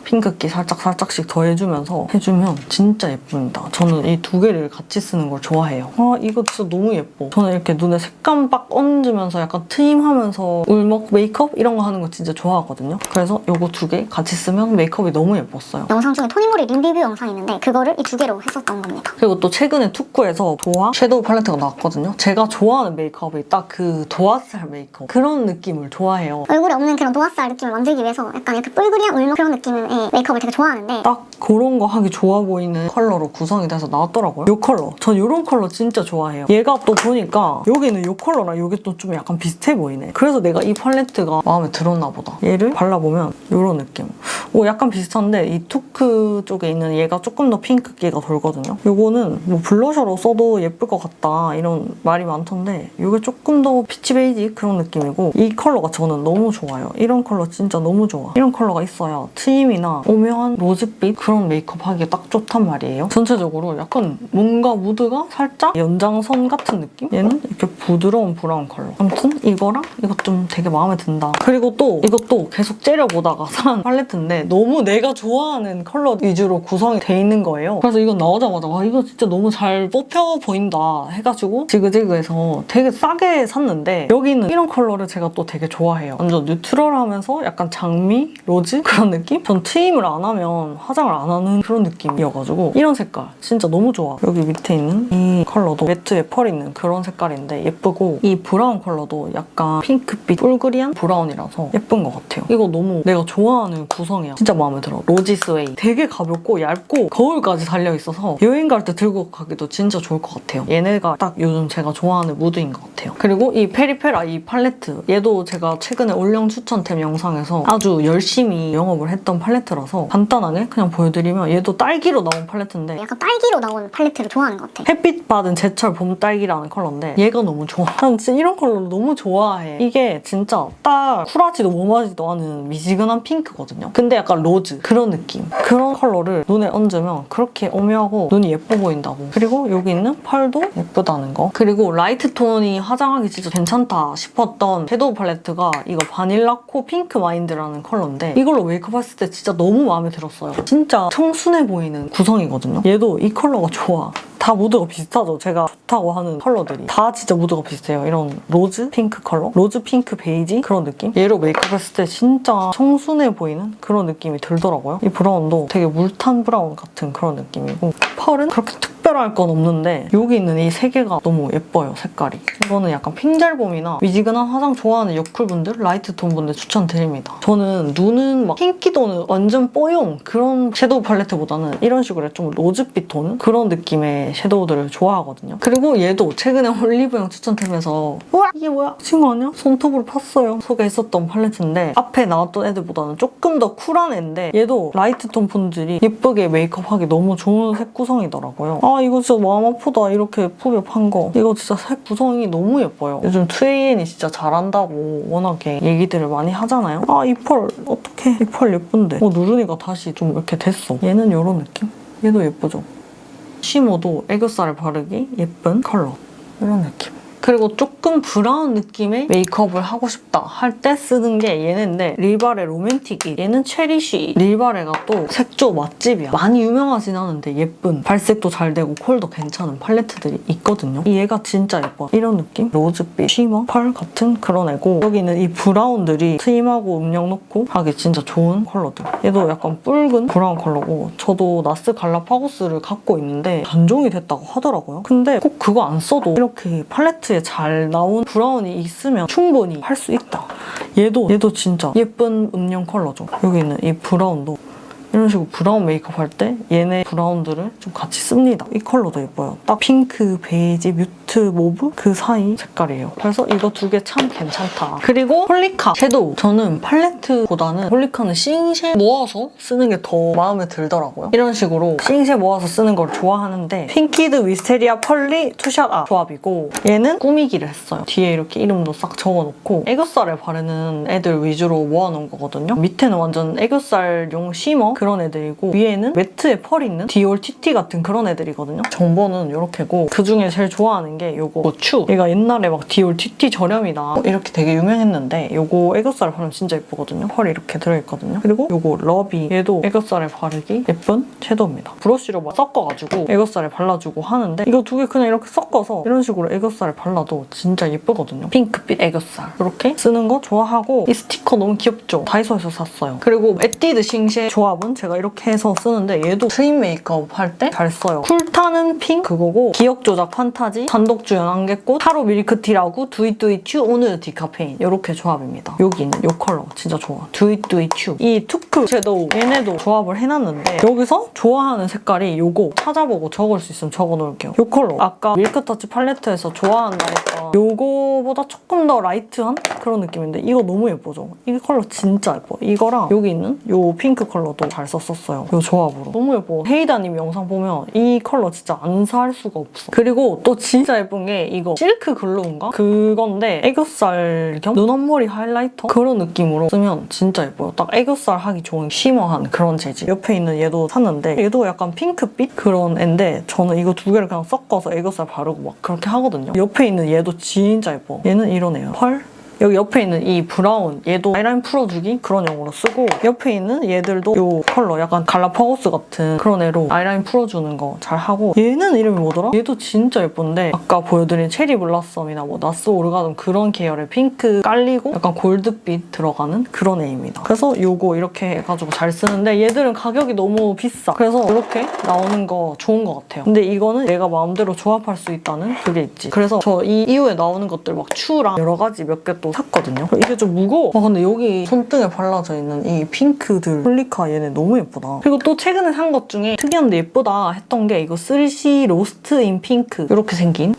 핑크기 살짝씩 더해주면서 해주면 진짜 예쁩니다. 저는 이 두 개를 같이 쓰는 걸 좋아해요. 아 이거 진짜 너무 예뻐. 저는 이렇게 눈에 색감 빡 얹으면서 약간 트임하면서 울먹 메이크업 이런 거 하는 거 진짜 좋아하거든요. 그래서 이거 두 개 같이 쓰면 메이크업이 너무 예뻤어요.
영상 중에 토니모리 립 리뷰 영상이 있는데 그거를 이 두 개로 했었던 겁니다.
그리고 또 최근에 투쿠에서 도화 섀도우 팔레트가 나왔거든요. 제가 좋아하는 메이크업이 딱 그 도화살 메이크업 그런 느낌을 좋아해요.
얼굴에 없는 그런 도화살 느낌을 만들기 위해서 약간 이렇게 뿔그리한 울먹 그런 느낌의 메이크업을 되게 좋아하는데
딱 그런 거 하기 좋아 보이는 컬러로 구성이 돼서 나왔더라고요. 이 컬러. 전 이런 컬러 진짜 좋아해요. 얘가 또 보니까 여기는 이 컬러랑 이게 또 좀 약간 비슷해 보이네. 그래서 내가 이 팔레트가 마음에 들었나 보다. 얘를 발라보면 이런 느낌. 오 약간 비슷한데 이 투크 쪽에 있는 얘가 조금 더 핑크기가 돌거든요. 이거는 뭐 블러셔로 써도 예쁠 것 같다 이런 말이 많던데 이게 조금 더 피치 베이지 그런 느낌이고 이 컬러가 저는 너무 좋아요. 이런 컬러 진짜 너무 좋아. 이런 컬러가 있어야 트임이나 오묘한 로즈빛 그런 메이크업 하기에 딱 좋단 말이에요. 전체적으로 약간 뭔가 무드가 살짝 연장선 같은 느낌? 얘는 이렇게 부드러운 브라운 컬러. 아무튼 이거랑 이것 좀 되게 마음에 든다. 그리고 또 이것도 계속 째려보다가 산 팔레트인데 근데 너무 내가 좋아하는 컬러 위주로 구성이 돼 있는 거예요. 그래서 이건 나오자마자 와 이거 진짜 너무 잘 뽑혀 보인다 해가지고 지그재그에서 되게 싸게 샀는데 여기는 이런 컬러를 제가 또 되게 좋아해요. 완전 뉴트럴하면서 약간 장미, 로즈 그런 느낌? 전 트임을 안 하면 화장을 안 하는 그런 느낌이어가지고 이런 색깔 진짜 너무 좋아. 여기 밑에 있는 이 컬러도 매트에 펄 있는 그런 색깔인데 예쁘고 이 브라운 컬러도 약간 핑크빛 뿔그리한 브라운이라서 예쁜 것 같아요. 이거 너무 내가 좋아하는 구성이야. 진짜 마음에 들어. 로지 스웨이. 되게 가볍고 얇고 거울까지 달려있어서 여행 갈 때 들고 가기도 진짜 좋을 것 같아요. 얘네가 딱 요즘 제가 좋아하는 무드인 것 같아요. 그리고 이 페리페라 이 팔레트 얘도 제가 최근에 올영 추천템 영상에서 아주 열심히 영업을 했던 팔레트라서 간단하게 그냥 보여드리면 얘도 딸기로 나온 팔레트인데
약간 딸기로 나온 팔레트를 좋아하는 것 같아.
햇빛 받은 제철 봄 딸기라는 컬러인데 얘가 너무 좋아. 난 진짜 이런 컬러를 너무 좋아해. 이게 진짜 딱 쿨하지도 웜하지도 않은 미지근한 핑크거든요. 근데 약간 로즈 그런 느낌. 그런 컬러를 눈에 얹으면 그렇게 오묘하고 눈이 예뻐 보인다고. 그리고 여기 있는 펄도 예쁘다는 거. 그리고 라이트 톤이 화장하기 진짜 괜찮다 싶었던 섀도우 팔레트가 이거 바닐라코 핑크 마인드라는 컬러인데 이걸로 메이크업 했을 때 진짜 너무 마음에 들었어요. 진짜 청순해 보이는 구성이거든요. 얘도 이 컬러가 좋아. 다 무드가 비슷하죠. 제가 좋다고 하는 컬러들이 다 진짜 무드가 비슷해요. 이런 로즈 핑크 컬러? 로즈 핑크 베이지? 그런 느낌? 얘로 메이크업 했을 때 진짜 청순해 보이는 그런 느낌이 들더라고요. 이 브라운도 되게 물탄 브라운 같은 그런 느낌이고 펄은 그렇게 특별할 건 없는데 여기 있는 이 세 개가 너무 예뻐요. 색깔이. 이거는 약간 핑잘봄이나 미지근한 화장 좋아하는 여쿨분들, 라이트 톤 분들 추천드립니다. 저는 눈은 막 핑키도는 완전 뽀용 그런 섀도우 팔레트보다는 이런 식으로 좀 로즈빛 톤 그런 느낌의 섀도우들을 좋아하거든요. 그리고 얘도 최근에 올리브영 추천템에서 우와 이게 뭐야? 미친 거 아니야? 손톱으로 팠어요. 소개했었던 팔레트인데 앞에 나왔던 애들보다는 조금 더 쿨한 애인데 얘도 라이트 톤 분들이 예쁘게 메이크업하기 너무 좋은 색 구성이더라고요. 아 이거 진짜 마음 아프다. 이렇게 예쁘게 판 거. 이거 진짜 색 구성이 너무 예뻐요. 요즘 2AN이 진짜 잘한다고 워낙에 얘기들을 많이 하잖아요. 아 이 펄 어떡해. 이 펄 예쁜데. 누르니까 다시 좀 이렇게 됐어. 얘는 이런 느낌? 얘도 예쁘죠? 쉬머도 애교살을 바르기 예쁜 컬러 이런 느낌. 그리고 조금 브라운 느낌의 메이크업을 하고 싶다 할 때 쓰는 게 얘네인데 릴바레 로맨틱이 얘는 체리쉬. 릴바레가 또 색조 맛집이야. 많이 유명하진 않은데 예쁜 발색도 잘 되고 컬도 괜찮은 팔레트들이 있거든요. 얘가 진짜 예뻐. 이런 느낌? 로즈빛, 쉬머, 펄 같은 그런 애고 여기는 이 브라운들이 트임하고 음영 넣고 하기 진짜 좋은 컬러들. 얘도 약간 붉은 브라운 컬러고 저도 나스 갈라파고스를 갖고 있는데 단종이 됐다고 하더라고요. 근데 꼭 그거 안 써도 이렇게 팔레트 잘 나온 브라운이 있으면 충분히 할 수 있다. 얘도 진짜 예쁜 음영 컬러죠. 여기 있는 이 브라운도 이런 식으로 브라운 메이크업 할 때 얘네 브라운들을 좀 같이 씁니다. 이 컬러도 예뻐요. 딱 핑크, 베이지, 뮤트, 모브 그 사이 색깔이에요. 그래서 이거 두 개 참 괜찮다. 그리고 홀리카 섀도우. 저는 팔레트보다는 홀리카는 싱쉐 모아서 쓰는 게 더 마음에 들더라고요. 이런 식으로 싱쉐 모아서 쓰는 걸 좋아하는데 핑키드 위스테리아 펄리 투샷 아 조합이고 얘는 꾸미기를 했어요. 뒤에 이렇게 이름도 싹 적어놓고 애교살에 바르는 애들 위주로 모아놓은 거거든요. 밑에는 완전 애교살용 쉬머 그런 애들이고 위에는 매트에 펄 있는 디올 TT 같은 그런 애들이거든요. 정보는 이렇게고 그중에 제일 좋아하는 게 요거 추. 얘가 옛날에 막 디올 TT 저렴이다 이렇게 되게 유명했는데 요거 애교살에 바르면 진짜 예쁘거든요. 펄이 이렇게 들어있거든요. 그리고 요거 러비. 얘도 애교살에 바르기 예쁜 섀도우입니다. 브러쉬로 막 섞어가지고 애교살에 발라주고 하는데 이거 두 개 그냥 이렇게 섞어서 이런 식으로 애교살에 발라도 진짜 예쁘거든요. 핑크빛 애교살 이렇게 쓰는 거 좋아하고 이 스티커 너무 귀엽죠? 다이소에서 샀어요. 그리고 에뛰드 싱쉐 조합은 제가 이렇게 해서 쓰는데 얘도 트임 메이크업 할 때 잘 써요. 쿨타는 핑 그거고 기억 조작 판타지, 단독주연 안개꽃, 하루 밀크티라고 두잇두잇 튜 오늘 디카페인 이렇게 조합입니다. 여기 있는 이 컬러 진짜 좋아. 두잇두잇 튜. 이 투크 섀도우 얘네도 조합을 해놨는데 여기서 좋아하는 색깔이 요거 찾아보고 적을 수 있으면 적어놓을게요. 이 컬러. 아까 밀크터치 팔레트에서 좋아한다 했던 요거보다 조금 더 라이트한 그런 느낌인데 이거 너무 예쁘죠? 이 컬러 진짜 예뻐. 이거랑 여기 있는 요 핑크 컬러도 잘 썼었어요. 이 조합으로. 너무 예뻐. 헤이다님 영상 보면 이 컬러 진짜 안 살 수가 없어. 그리고 또 진짜 예쁜 게 이거 실크 글로우인가? 그건데 애교살 겸 눈 앞머리 하이라이터? 그런 느낌으로 쓰면 진짜 예뻐요. 딱 애교살 하기 좋은 쉬머한 그런 재질. 옆에 있는 얘도 샀는데 얘도 약간 핑크빛 그런 애인데 저는 이거 두 개를 그냥 섞어서 애교살 바르고 막 그렇게 하거든요. 옆에 있는 얘도 진짜 예뻐. 얘는 이런 애예요. 펄? 여기 옆에 있는 이 브라운 얘도 아이라인 풀어주기 그런 용으로 쓰고 옆에 있는 얘들도 이 컬러 약간 갈라파고스 같은 그런 애로 아이라인 풀어주는 거 잘 하고 얘는 이름이 뭐더라? 얘도 진짜 예쁜데 아까 보여드린 체리 블라썸이나 뭐 나스 오르가즘 그런 계열의 핑크 깔리고 약간 골드빛 들어가는 그런 애입니다. 그래서 요거 이렇게 해가지고 잘 쓰는데 얘들은 가격이 너무 비싸. 그래서 이렇게 나오는 거 좋은 것 같아요. 근데 이거는 내가 마음대로 조합할 수 있다는 그게 있지. 그래서 저 이 이후에 나오는 것들 막 추랑 여러 가지 몇 개 또 샀거든요. 이게 좀 무거워. 근데 여기 손등에 발라져 있는 이 핑크들 홀리카 얘네 너무 예쁘다. 그리고 또 최근에 산 것 중에 특이한데 예쁘다 했던 게 이거 3C 로스트 인 핑크 이렇게 생긴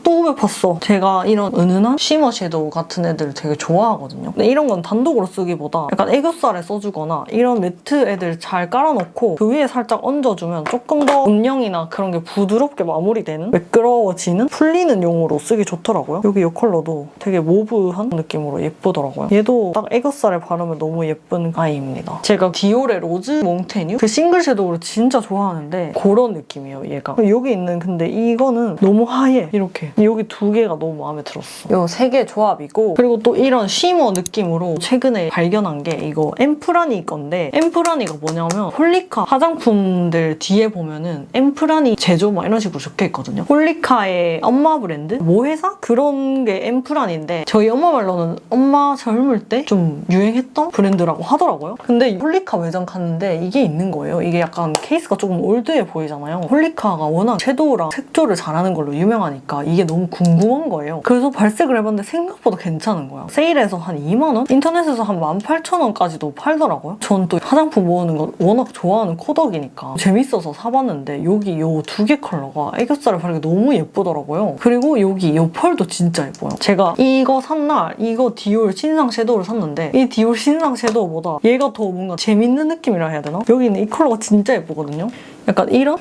또 배봤어. 제가 이런 은은한 쉬머 섀도우 같은 애들 되게 좋아하거든요. 근데 이런 건 단독으로 쓰기보다 약간 애교살에 써주거나 이런 매트 애들 잘 깔아놓고 그 위에 살짝 얹어주면 조금 더 음영이나 그런 게 부드럽게 마무리되는 매끄러워지는 풀리는 용으로 쓰기 좋더라고요. 여기 이 컬러도 되게 모브한 느낌으로 예쁘더라고요. 얘도 딱 애교살에 바르면 너무 예쁜 아이입니다. 제가 디올의 로즈 몽테뉴 그 싱글 섀도우를 진짜 좋아하는데 그런 느낌이에요, 얘가. 여기 있는 근데 이거는 너무 하얘. 이렇게 여기 두 개가 너무 마음에 들었어. 이 세 개 조합이고 그리고 또 이런 쉬머 느낌으로 최근에 발견한 게 이거 엠프라니 건데 엠프라니가 뭐냐면 홀리카 화장품들 뒤에 보면은 엠프라니 제조 막 이런 식으로 적혀 있거든요. 홀리카의 엄마 브랜드? 모 회사? 그런 게 엠프라니인데 저희 엄마 말로는 엄마 젊을 때 좀 유행했던 브랜드라고 하더라고요. 근데 홀리카 매장 갔는데 이게 있는 거예요. 이게 약간 케이스가 조금 올드해 보이잖아요. 홀리카가 워낙 섀도우랑 색조를 잘하는 걸로 유명하니까 이게 너무 궁금한 거예요. 그래서 발색을 해봤는데 생각보다 괜찮은 거야. 세일해서 한 2만 원? 인터넷에서 한 18,000원까지도 팔더라고요. 전 또 화장품 모으는 거 워낙 좋아하는 코덕이니까 재밌어서 사봤는데 여기 요 두 개 컬러가 애교살에 바르기 너무 예쁘더라고요. 그리고 여기 요 펄도 진짜 예뻐요. 제가 이거 산 날 이거 디올 신상 섀도우를 샀는데 이 디올 신상 섀도우보다 얘가 더 뭔가 재밌는 느낌이라 해야 되나? 여기 있는 이 컬러가 진짜 예쁘거든요. 약간 이런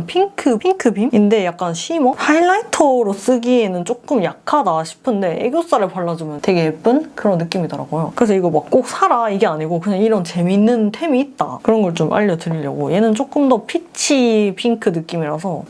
핑크빔인데 약간 쉬머? 하이라이터로 쓰기에는 조금 약하다 싶은데 애교살에 발라주면 되게 예쁜 그런 느낌이더라고요. 그래서 이거 막 꼭 사라 이게 아니고 그냥 이런 재밌는 템이 있다 그런 걸 좀 알려드리려고. 얘는 조금 더 피치 핑크 느낌이라서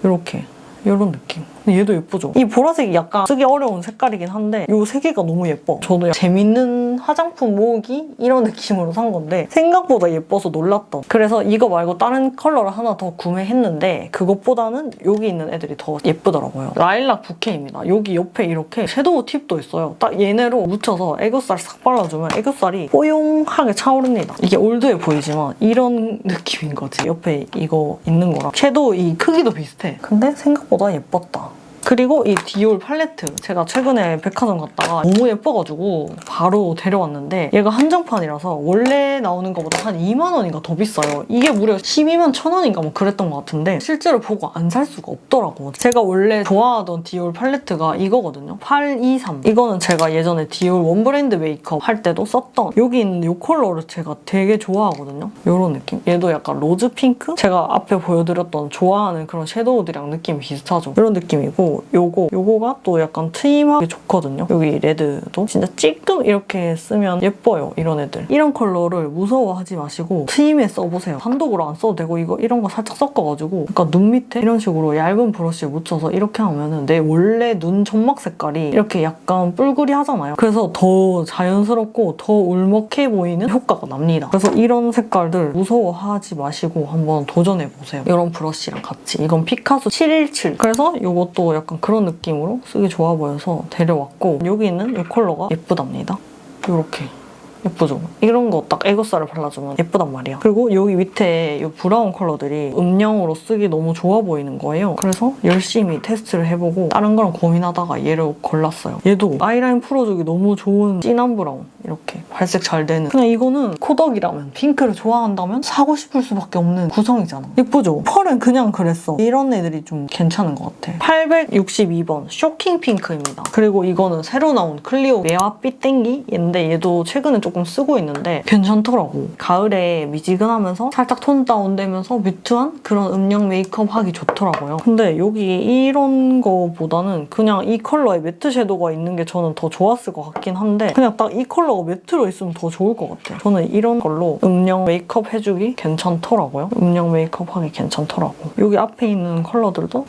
이런 느낌. 근데 얘도 예쁘죠? 이 보라색이 약간 쓰기 어려운 색깔이긴 한데 이 세 개가 너무 예뻐. 저도 재밌는 화장품 모으기 이런 느낌으로 산 건데 생각보다 예뻐서 놀랐던. 그래서 이거 말고 다른 컬러를 하나 더 구매했는데 그것보다는 여기 있는 애들이 더 예쁘더라고요. 라일락 부케입니다. 여기 옆에 이렇게 섀도우 팁도 있어요. 딱 얘네로 묻혀서 애교살 싹 발라주면 애교살이 뽀용하게 차오릅니다. 이게 올드해 보이지만 이런 느낌인 거지. 옆에 이거 있는 거랑 섀도우 이 크기도 비슷해. 근데 생각보다 예뻤다. 그리고 이 디올 팔레트 제가 최근에 백화점 갔다가 너무 예뻐가지고 바로 데려왔는데 얘가 한정판이라서 원래 나오는 것보다 한 2만 원인가 더 비싸요. 이게 무려 12만 1,000원인가 뭐 그랬던 것 같은데 실제로 보고 안 살 수가 없더라고. 제가 원래 좋아하던 디올 팔레트가 이거거든요. 823. 이거는 제가 예전에 디올 원브랜드 메이크업 할 때도 썼던 여기 있는 이 컬러를 제가 되게 좋아하거든요. 이런 느낌? 얘도 약간 로즈 핑크? 제가 앞에 보여드렸던 좋아하는 그런 섀도우들이랑 느낌이 비슷하죠. 이런 느낌이고 요거가 또 약간 트임하기 좋거든요. 여기 레드도 진짜 찔끔 이렇게 쓰면 예뻐요. 이런 애들. 이런 컬러를 무서워하지 마시고 트임에 써보세요. 단독으로 안 써도 되고 이런 거 살짝 섞어가지고 약간 눈 밑에 이런 식으로 얇은 브러쉬에 묻혀서 이렇게 하면은 내 원래 눈 점막 색깔이 이렇게 약간 뿔그리 하잖아요. 그래서 더 자연스럽고 더 울먹해 보이는 효과가 납니다. 그래서 이런 색깔들 무서워하지 마시고 한번 도전해보세요. 이런 브러쉬랑 같이. 이건 피카소 717. 그래서 이것도 약간 그런 느낌으로 쓰기 좋아 보여서 데려왔고 여기 있는 이 컬러가 예쁘답니다. 이렇게 예쁘죠? 이런 거 딱 애교살을 발라주면 예쁘단 말이야. 그리고 여기 밑에 이 브라운 컬러들이 음영으로 쓰기 너무 좋아 보이는 거예요. 그래서 열심히 테스트를 해보고 다른 거랑 고민하다가 얘를 골랐어요. 얘도 아이라인 풀어주기 너무 좋은 진한 브라운. 이렇게 발색 잘 되는. 그냥 이거는 코덕이라면 핑크를 좋아한다면 사고 싶을 수밖에 없는 구성이잖아. 예쁘죠? 펄은 그냥 그랬어. 이런 애들이 좀 괜찮은 것 같아. 862번 쇼킹 핑크입니다. 그리고 이거는 새로 나온 클리오 매화빛 땡기인데 얘도 최근에 조금 쓰고 있는데 괜찮더라고. 가을에 미지근하면서 살짝 톤 다운되면서 뮤트한 그런 음영 메이크업 하기 좋더라고요. 근데 여기 이런 거보다는 그냥 이 컬러에 매트 섀도우가 있는 게 저는 더 좋았을 것 같긴 한데 그냥 딱 이 컬러가 매트로 있으면 더 좋을 것 같아요. 저는 이런 걸로 음영 메이크업 해주기 괜찮더라고요. 음영 메이크업 하기 괜찮더라고. 여기 앞에 있는 컬러들도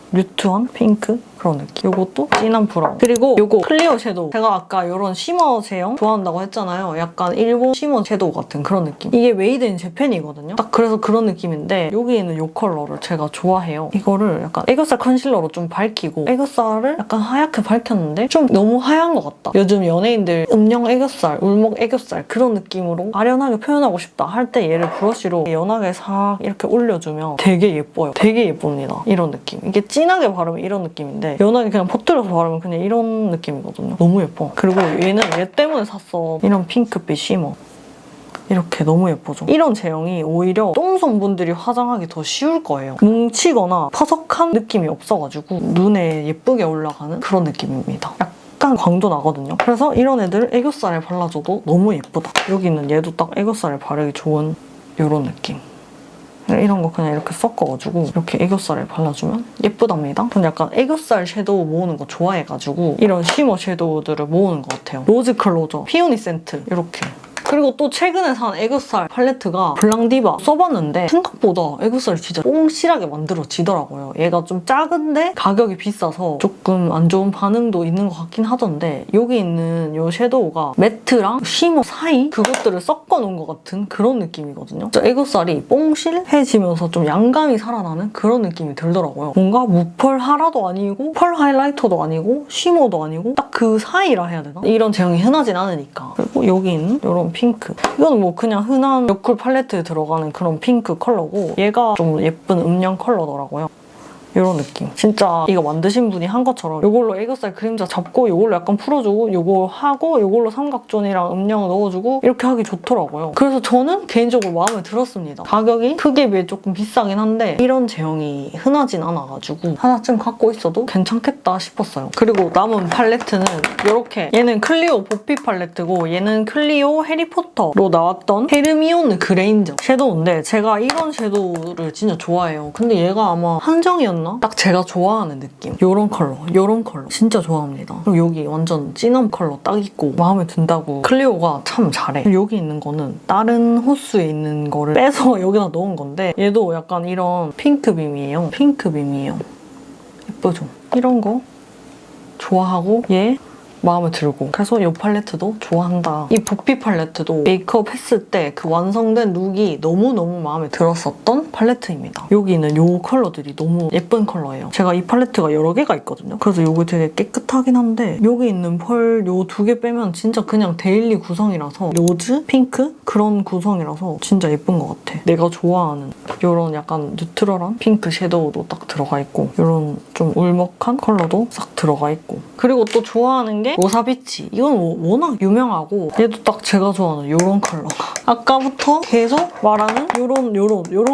뮤트한 핑크 그런 느낌. 요것도 진한 브라운. 그리고 요거 클리어 섀도우. 제가 아까 이런 쉬머 제형 좋아한다고 했잖아요. 약간 일본 쉬머 섀도우 같은 그런 느낌. 이게 메이드 인 재팬이거든요. 딱 그래서 그런 느낌인데 여기 있는 요 컬러를 제가 좋아해요. 이거를 약간 애교살 컨실러로 좀 밝히고 애교살을 약간 하얗게 밝혔는데 좀 너무 하얀 것 같다. 요즘 연예인들 음영 애교살, 울먹 애교살 그런 느낌으로 아련하게 표현하고 싶다 할 때 얘를 브러쉬로 연하게 싹 이렇게 올려주면 되게 예뻐요. 되게 예쁩니다. 이런 느낌. 이게 진하게 바르면 이런 느낌인데 연하게 그냥 퍼뜨려서 바르면 그냥 이런 느낌이거든요. 너무 예뻐. 그리고 얘는 얘 때문에 샀어. 이런 핑크빛 쉬머. 이렇게 너무 예쁘죠? 이런 제형이 오히려 똥손분들이 화장하기 더 쉬울 거예요. 뭉치거나 퍼석한 느낌이 없어가지고 눈에 예쁘게 올라가는 그런 느낌입니다. 약간 광도 나거든요. 그래서 이런 애들 애교살에 발라줘도 너무 예쁘다. 여기는 얘도 딱 애교살에 바르기 좋은 이런 느낌. 이런 거 그냥 이렇게 섞어가지고 이렇게 애교살에 발라주면 예쁘답니다. 저는 약간 애교살 섀도우 모으는 거 좋아해가지고 이런 쉬머 섀도우들을 모으는 것 같아요. 로즈 컬러죠. 피오니 센트 이렇게. 그리고 또 최근에 산 애교살 팔레트가 블랑디바 써봤는데 생각보다 애교살이 진짜 뽕실하게 만들어지더라고요. 얘가 좀 작은데 가격이 비싸서 조금 안 좋은 반응도 있는 것 같긴 하던데 여기 있는 이 섀도우가 매트랑 쉬머 사이 그것들을 섞어놓은 것 같은 그런 느낌이거든요. 진짜 애교살이 뽕실해지면서 좀 양감이 살아나는 그런 느낌이 들더라고요. 뭔가 무펄 하라도 아니고 펄 하이라이터도 아니고 쉬머도 아니고 딱 그 사이라 해야 되나? 이런 제형이 흔하진 않으니까. 그리고 여기 있는 이런 핑크. 이건 뭐 그냥 흔한 여쿨 팔레트에 들어가는 그런 핑크 컬러고 얘가 좀 예쁜 음영 컬러더라고요. 이런 느낌. 진짜 이거 만드신 분이 한 것처럼 이걸로 애교살 그림자 잡고 이걸로 약간 풀어주고 이거 하고 이걸로 삼각존이랑 음영 넣어주고 이렇게 하기 좋더라고요. 그래서 저는 개인적으로 마음에 들었습니다. 가격이 크기에 비해 조금 비싸긴 한데 이런 제형이 흔하진 않아가지고 하나쯤 갖고 있어도 괜찮겠다 싶었어요. 그리고 남은 팔레트는 이렇게 얘는 클리오 보피 팔레트고 얘는 클리오 해리포터로 나왔던 헤르미온 그레인저 섀도우인데 제가 이런 섀도우를 진짜 좋아해요. 근데 얘가 아마 한정이었나? 딱 제가 좋아하는 느낌. 요런 컬러, 요런 컬러 진짜 좋아합니다. 그리고 여기 완전 진한 컬러 딱 있고 마음에 든다고 클리오가 참 잘해. 여기 있는 거는 다른 호수에 있는 거를 빼서 여기다 넣은 건데 얘도 약간 이런 핑크빔이에요. 핑크빔이에요. 예쁘죠? 이런 거 좋아하고 얘 마음에 들고 그래서 이 팔레트도 좋아한다. 이 보피 팔레트도 메이크업 했을 때 그 완성된 룩이 너무너무 마음에 들었었던 팔레트입니다. 여기 있는 이 컬러들이 너무 예쁜 컬러예요. 제가 이 팔레트가 여러 개가 있거든요. 그래서 이게 되게 깨끗하긴 한데 여기 있는 펄 요 두 개 빼면 진짜 그냥 데일리 구성이라서 로즈, 핑크 그런 구성이라서 진짜 예쁜 것 같아. 내가 좋아하는 이런 약간 뉴트럴한 핑크 섀도우도 딱 들어가 있고 이런 좀 울먹한 컬러도 싹 들어가 있고 그리고 또 좋아하는 게 와사비치. 이건 워낙 유명하고 얘도 딱 제가 좋아하는 이런 컬러. 아까부터 계속 말하는 요런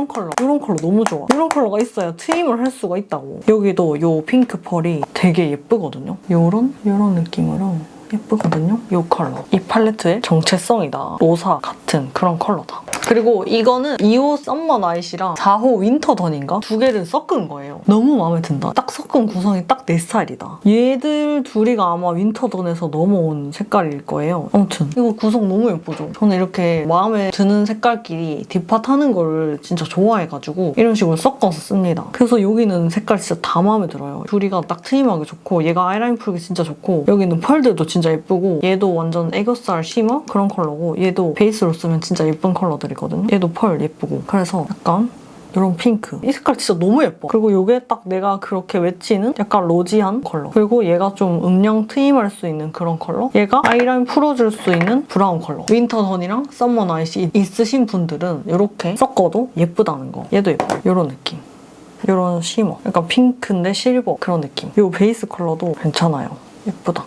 컬러. 요런 컬러 너무 좋아. 이런 컬러가 있어야 트임을 할 수가 있다고. 여기도 요 핑크 펄이 되게 예쁘거든요. 요런 느낌으로 예쁘거든요. 이 컬러. 이 팔레트의 정체성이다. 로사 같은 그런 컬러다. 그리고 이거는 2호 썸머 나잇이랑 4호 윈터 던인가? 두 개를 섞은 거예요. 너무 마음에 든다. 딱 섞은 구성이 딱 내 스타일이다. 얘들 둘이가 아마 윈터 던에서 넘어온 색깔일 거예요. 아무튼 이거 구성 너무 예쁘죠? 저는 이렇게 마음에 드는 색깔끼리 딥팟하는 거를 진짜 좋아해가지고 이런 식으로 섞어서 씁니다. 그래서 여기는 색깔 진짜 다 마음에 들어요. 둘이가 딱 트임하기 좋고 얘가 아이라인 풀기 진짜 좋고 여기는 펄들도 진짜 예쁘고 얘도 완전 애교살 쉬머 그런 컬러고 얘도 베이스로 쓰면 진짜 예쁜 컬러들이거든요. 얘도 펄 예쁘고 그래서 약간 이런 핑크. 이 색깔 진짜 너무 예뻐. 그리고 이게 딱 내가 그렇게 외치는 약간 로지한 컬러. 그리고 얘가 좀 음영 트임할 수 있는 그런 컬러. 얘가 아이라인 풀어줄 수 있는 브라운 컬러. 윈터 던이랑 썸머 나잇이 있으신 분들은 이렇게 섞어도 예쁘다는 거. 얘도 예뻐. 이런 느낌. 이런 쉬머. 약간 핑크인데 실버 그런 느낌. 이 베이스 컬러도 괜찮아요. 예쁘다.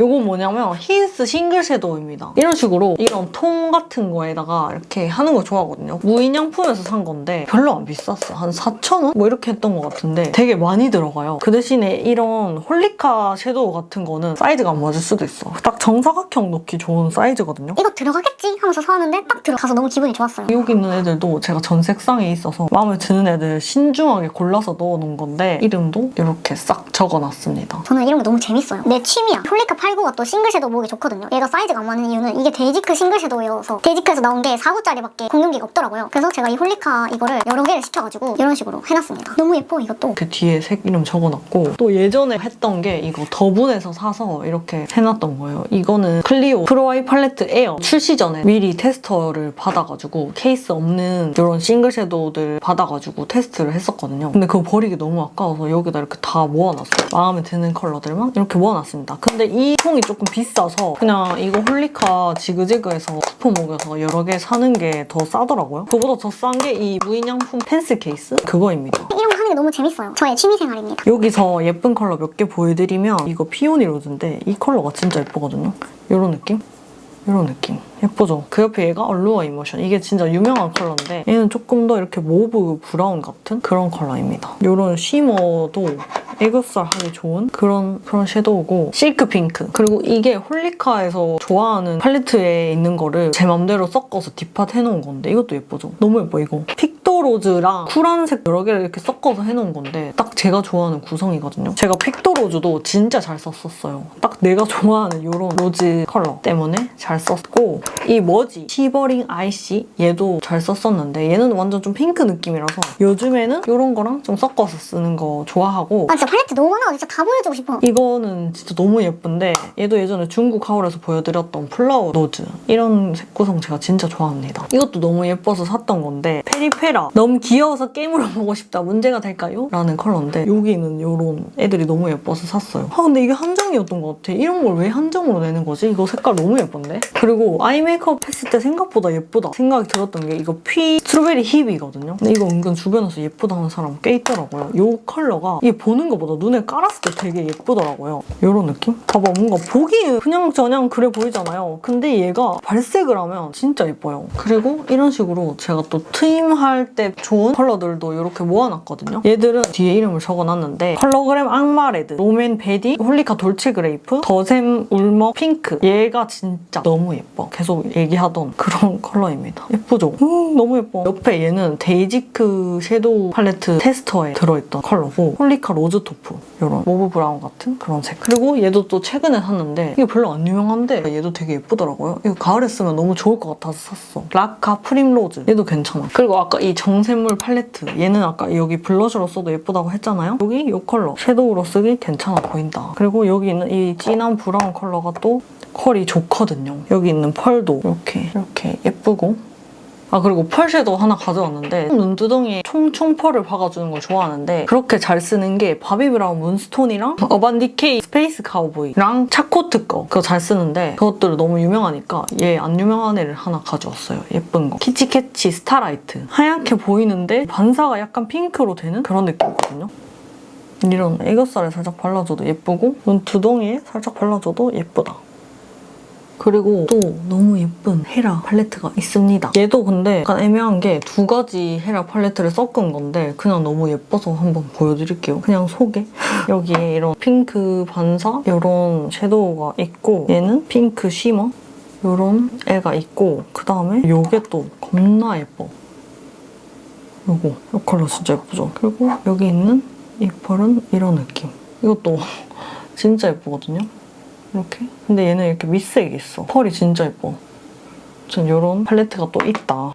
요거 뭐냐면 힌스 싱글 섀도우입니다. 이런 식으로 이런 통 같은 거에다가 이렇게 하는 거 좋아하거든요. 무인양품에서 산 건데 별로 안 비쌌어. 한 4,000원? 뭐 이렇게 했던 것 같은데 되게 많이 들어가요. 그 대신에 이런 홀리카 섀도우 같은 거는 사이즈가 안 맞을 수도 있어. 딱 정사각형 넣기 좋은 사이즈거든요.
이거 들어가겠지 하면서 사왔는데 딱 들어가서 너무 기분이 좋았어요.
여기 있는 애들도 제가 전 색상에 있어서 마음에 드는 애들 신중하게 골라서 넣어놓은 건데 이름도 이렇게 싹 적어놨습니다.
저는 이런 게 너무 재밌어요. 내 취미야. 폴리카 89가 또 싱글 섀도우 모으기 좋거든요. 얘가 사이즈가 안 맞는 이유는 이게 데이지크 싱글 섀도우여서 데이지크에서 나온 게 4구짜리밖에 공용기가 없더라고요. 그래서 제가 이 홀리카 이거를 여러 개를 시켜가지고 이런 식으로 해놨습니다. 너무 예뻐 이것도.
그 뒤에 색 이름 적어놨고 또 예전에 했던 게 이거 더분에서 사서 이렇게 해놨던 거예요. 이거는 클리오 프로아이 팔레트 에어 출시 전에 미리 테스터를 받아가지고 케이스 없는 이런 싱글 섀도우들 받아가지고 테스트를 했었거든요. 근데 그거 버리기 너무 아까워서 여기다 이렇게 다 모아놨어요. 마음에 드는 컬러들만 이렇게 모아놨습니다. 근데 이 통이 조금 비싸서 그냥 이거 홀리카 지그재그에서 쿠폰 먹여서 여러 개 사는 게 더 싸더라고요. 그거보다 더 싼 게 이 무인양품 펜슬 케이스 그거입니다.
이런 거 하는 게 너무 재밌어요. 저의 취미생활입니다.
여기서 예쁜 컬러 몇 개 보여드리면 이거 피오니 로즈인데 이 컬러가 진짜 예쁘거든요. 이런 느낌? 이런 느낌. 예쁘죠? 그 옆에 얘가 얼루어 이모션. 이게 진짜 유명한 컬러인데 얘는 조금 더 이렇게 모브 브라운 같은 그런 컬러입니다. 이런 쉬머도 애교살 하기 좋은 그런 섀도우고 실크 핑크. 그리고 이게 홀리카에서 좋아하는 팔레트에 있는 거를 제 맘대로 섞어서 딥팟 해놓은 건데 이것도 예쁘죠? 너무 예뻐 이거. 픽도 로즈랑 쿨한 색 여러 개를 이렇게 섞어서 해놓은 건데 딱 제가 좋아하는 구성이거든요. 제가 픽도 로즈도 진짜 잘 썼었어요. 딱 내가 좋아하는 이런 로즈 컬러 때문에 잘 썼고 이 머지 시버링 아이씨 얘도 잘 썼었는데 얘는 완전 좀 핑크 느낌이라서 요즘에는 이런 거랑 좀 섞어서 쓰는 거 좋아하고
아 진짜 팔레트 너무 많아. 진짜 다 보여주고 싶어.
이거는 진짜 너무 예쁜데 얘도 예전에 중국 하울에서 보여드렸던 플라워 로즈 이런 색 구성 제가 진짜 좋아합니다. 이것도 너무 예뻐서 샀던 건데 페리페라 너무 귀여워서 깨물어 보고 싶다 문제가 될까요? 라는 컬러인데 여기는 이런 애들이 너무 예뻐서 샀어요. 아 근데 이게 한정이었던 것 같아. 이런 걸 왜 한정으로 내는 거지? 이거 색깔 너무 예쁜데? 그리고 아이 메이크업 했을 때 생각보다 예쁘다 생각이 들었던 게 이거 피 스트로베리 힙이거든요. 근데 이거 은근 주변에서 예쁘다 하는 사람 꽤 있더라고요. 이 컬러가 이게 보는 것보다 눈에 깔았을 때 되게 예쁘더라고요. 이런 느낌? 봐봐 뭔가 보기엔 그냥 그래 보이잖아요. 근데 얘가 발색을 하면 진짜 예뻐요. 그리고 이런 식으로 제가 또 트임할 때 좋은 컬러들도 이렇게 모아놨거든요. 얘들은 뒤에 이름을 적어놨는데 컬러그램 악마 레드, 롬앤 베디, 홀리카 돌체 그레이프, 더샘 울먹 핑크. 얘가 진짜 너무 예뻐. 계속 얘기하던 그런 컬러입니다. 예쁘죠? 너무 예뻐. 옆에 얘는 데이지크 섀도우 팔레트 테스터에 들어있던 컬러고 홀리카 로즈 토프 이런 모브 브라운 같은 그런 색. 그리고 얘도 또 최근에 샀는데 이게 별로 안 유명한데 얘도 되게 예쁘더라고요. 이거 가을에 쓰면 너무 좋을 것 같아서 샀어. 라카 프림 로즈 얘도 괜찮아. 그리고 아까 이 정샘물 팔레트 얘는 아까 여기 블러셔로 써도 예쁘다고 했잖아요. 여기 이 컬러 섀도우로 쓰기 괜찮아 보인다. 그리고 여기 있는 이 진한 브라운 컬러가 또 컬이 좋거든요. 여기 있는 펄도 이렇게 예쁘고 아 그리고 펄 섀도우 하나 가져왔는데 눈두덩이에 총총 펄을 박아주는 걸 좋아하는데 그렇게 잘 쓰는 게 바비브라운 문스톤이랑 어반디케이 스페이스 카우보이랑 차코트 거 그거 잘 쓰는데 그것들 너무 유명하니까 얘 안 유명한 애를 하나 가져왔어요. 예쁜 거 키치캐치 스타라이트 하얗게 보이는데 반사가 약간 핑크로 되는 그런 느낌이거든요. 이런 애교살에 살짝 발라줘도 예쁘고 눈두덩이에 살짝 발라줘도 예쁘다. 그리고 또 너무 예쁜 헤라 팔레트가 있습니다. 얘도 근데 약간 애매한 게 두 가지 헤라 팔레트를 섞은 건데 그냥 너무 예뻐서 한번 보여드릴게요. 그냥 속에 여기에 이런 핑크 반사 이런 섀도우가 있고 얘는 핑크 쉬머 이런 애가 있고 그 다음에 이게 또 겁나 예뻐. 이 컬러 진짜 예쁘죠? 그리고 여기 있는 이 펄은 이런 느낌. 이것도 진짜 예쁘거든요? 이렇게. 근데 얘는 이렇게 밑색이 있어. 펄이 진짜 예뻐. 전 이런 팔레트가 또 있다.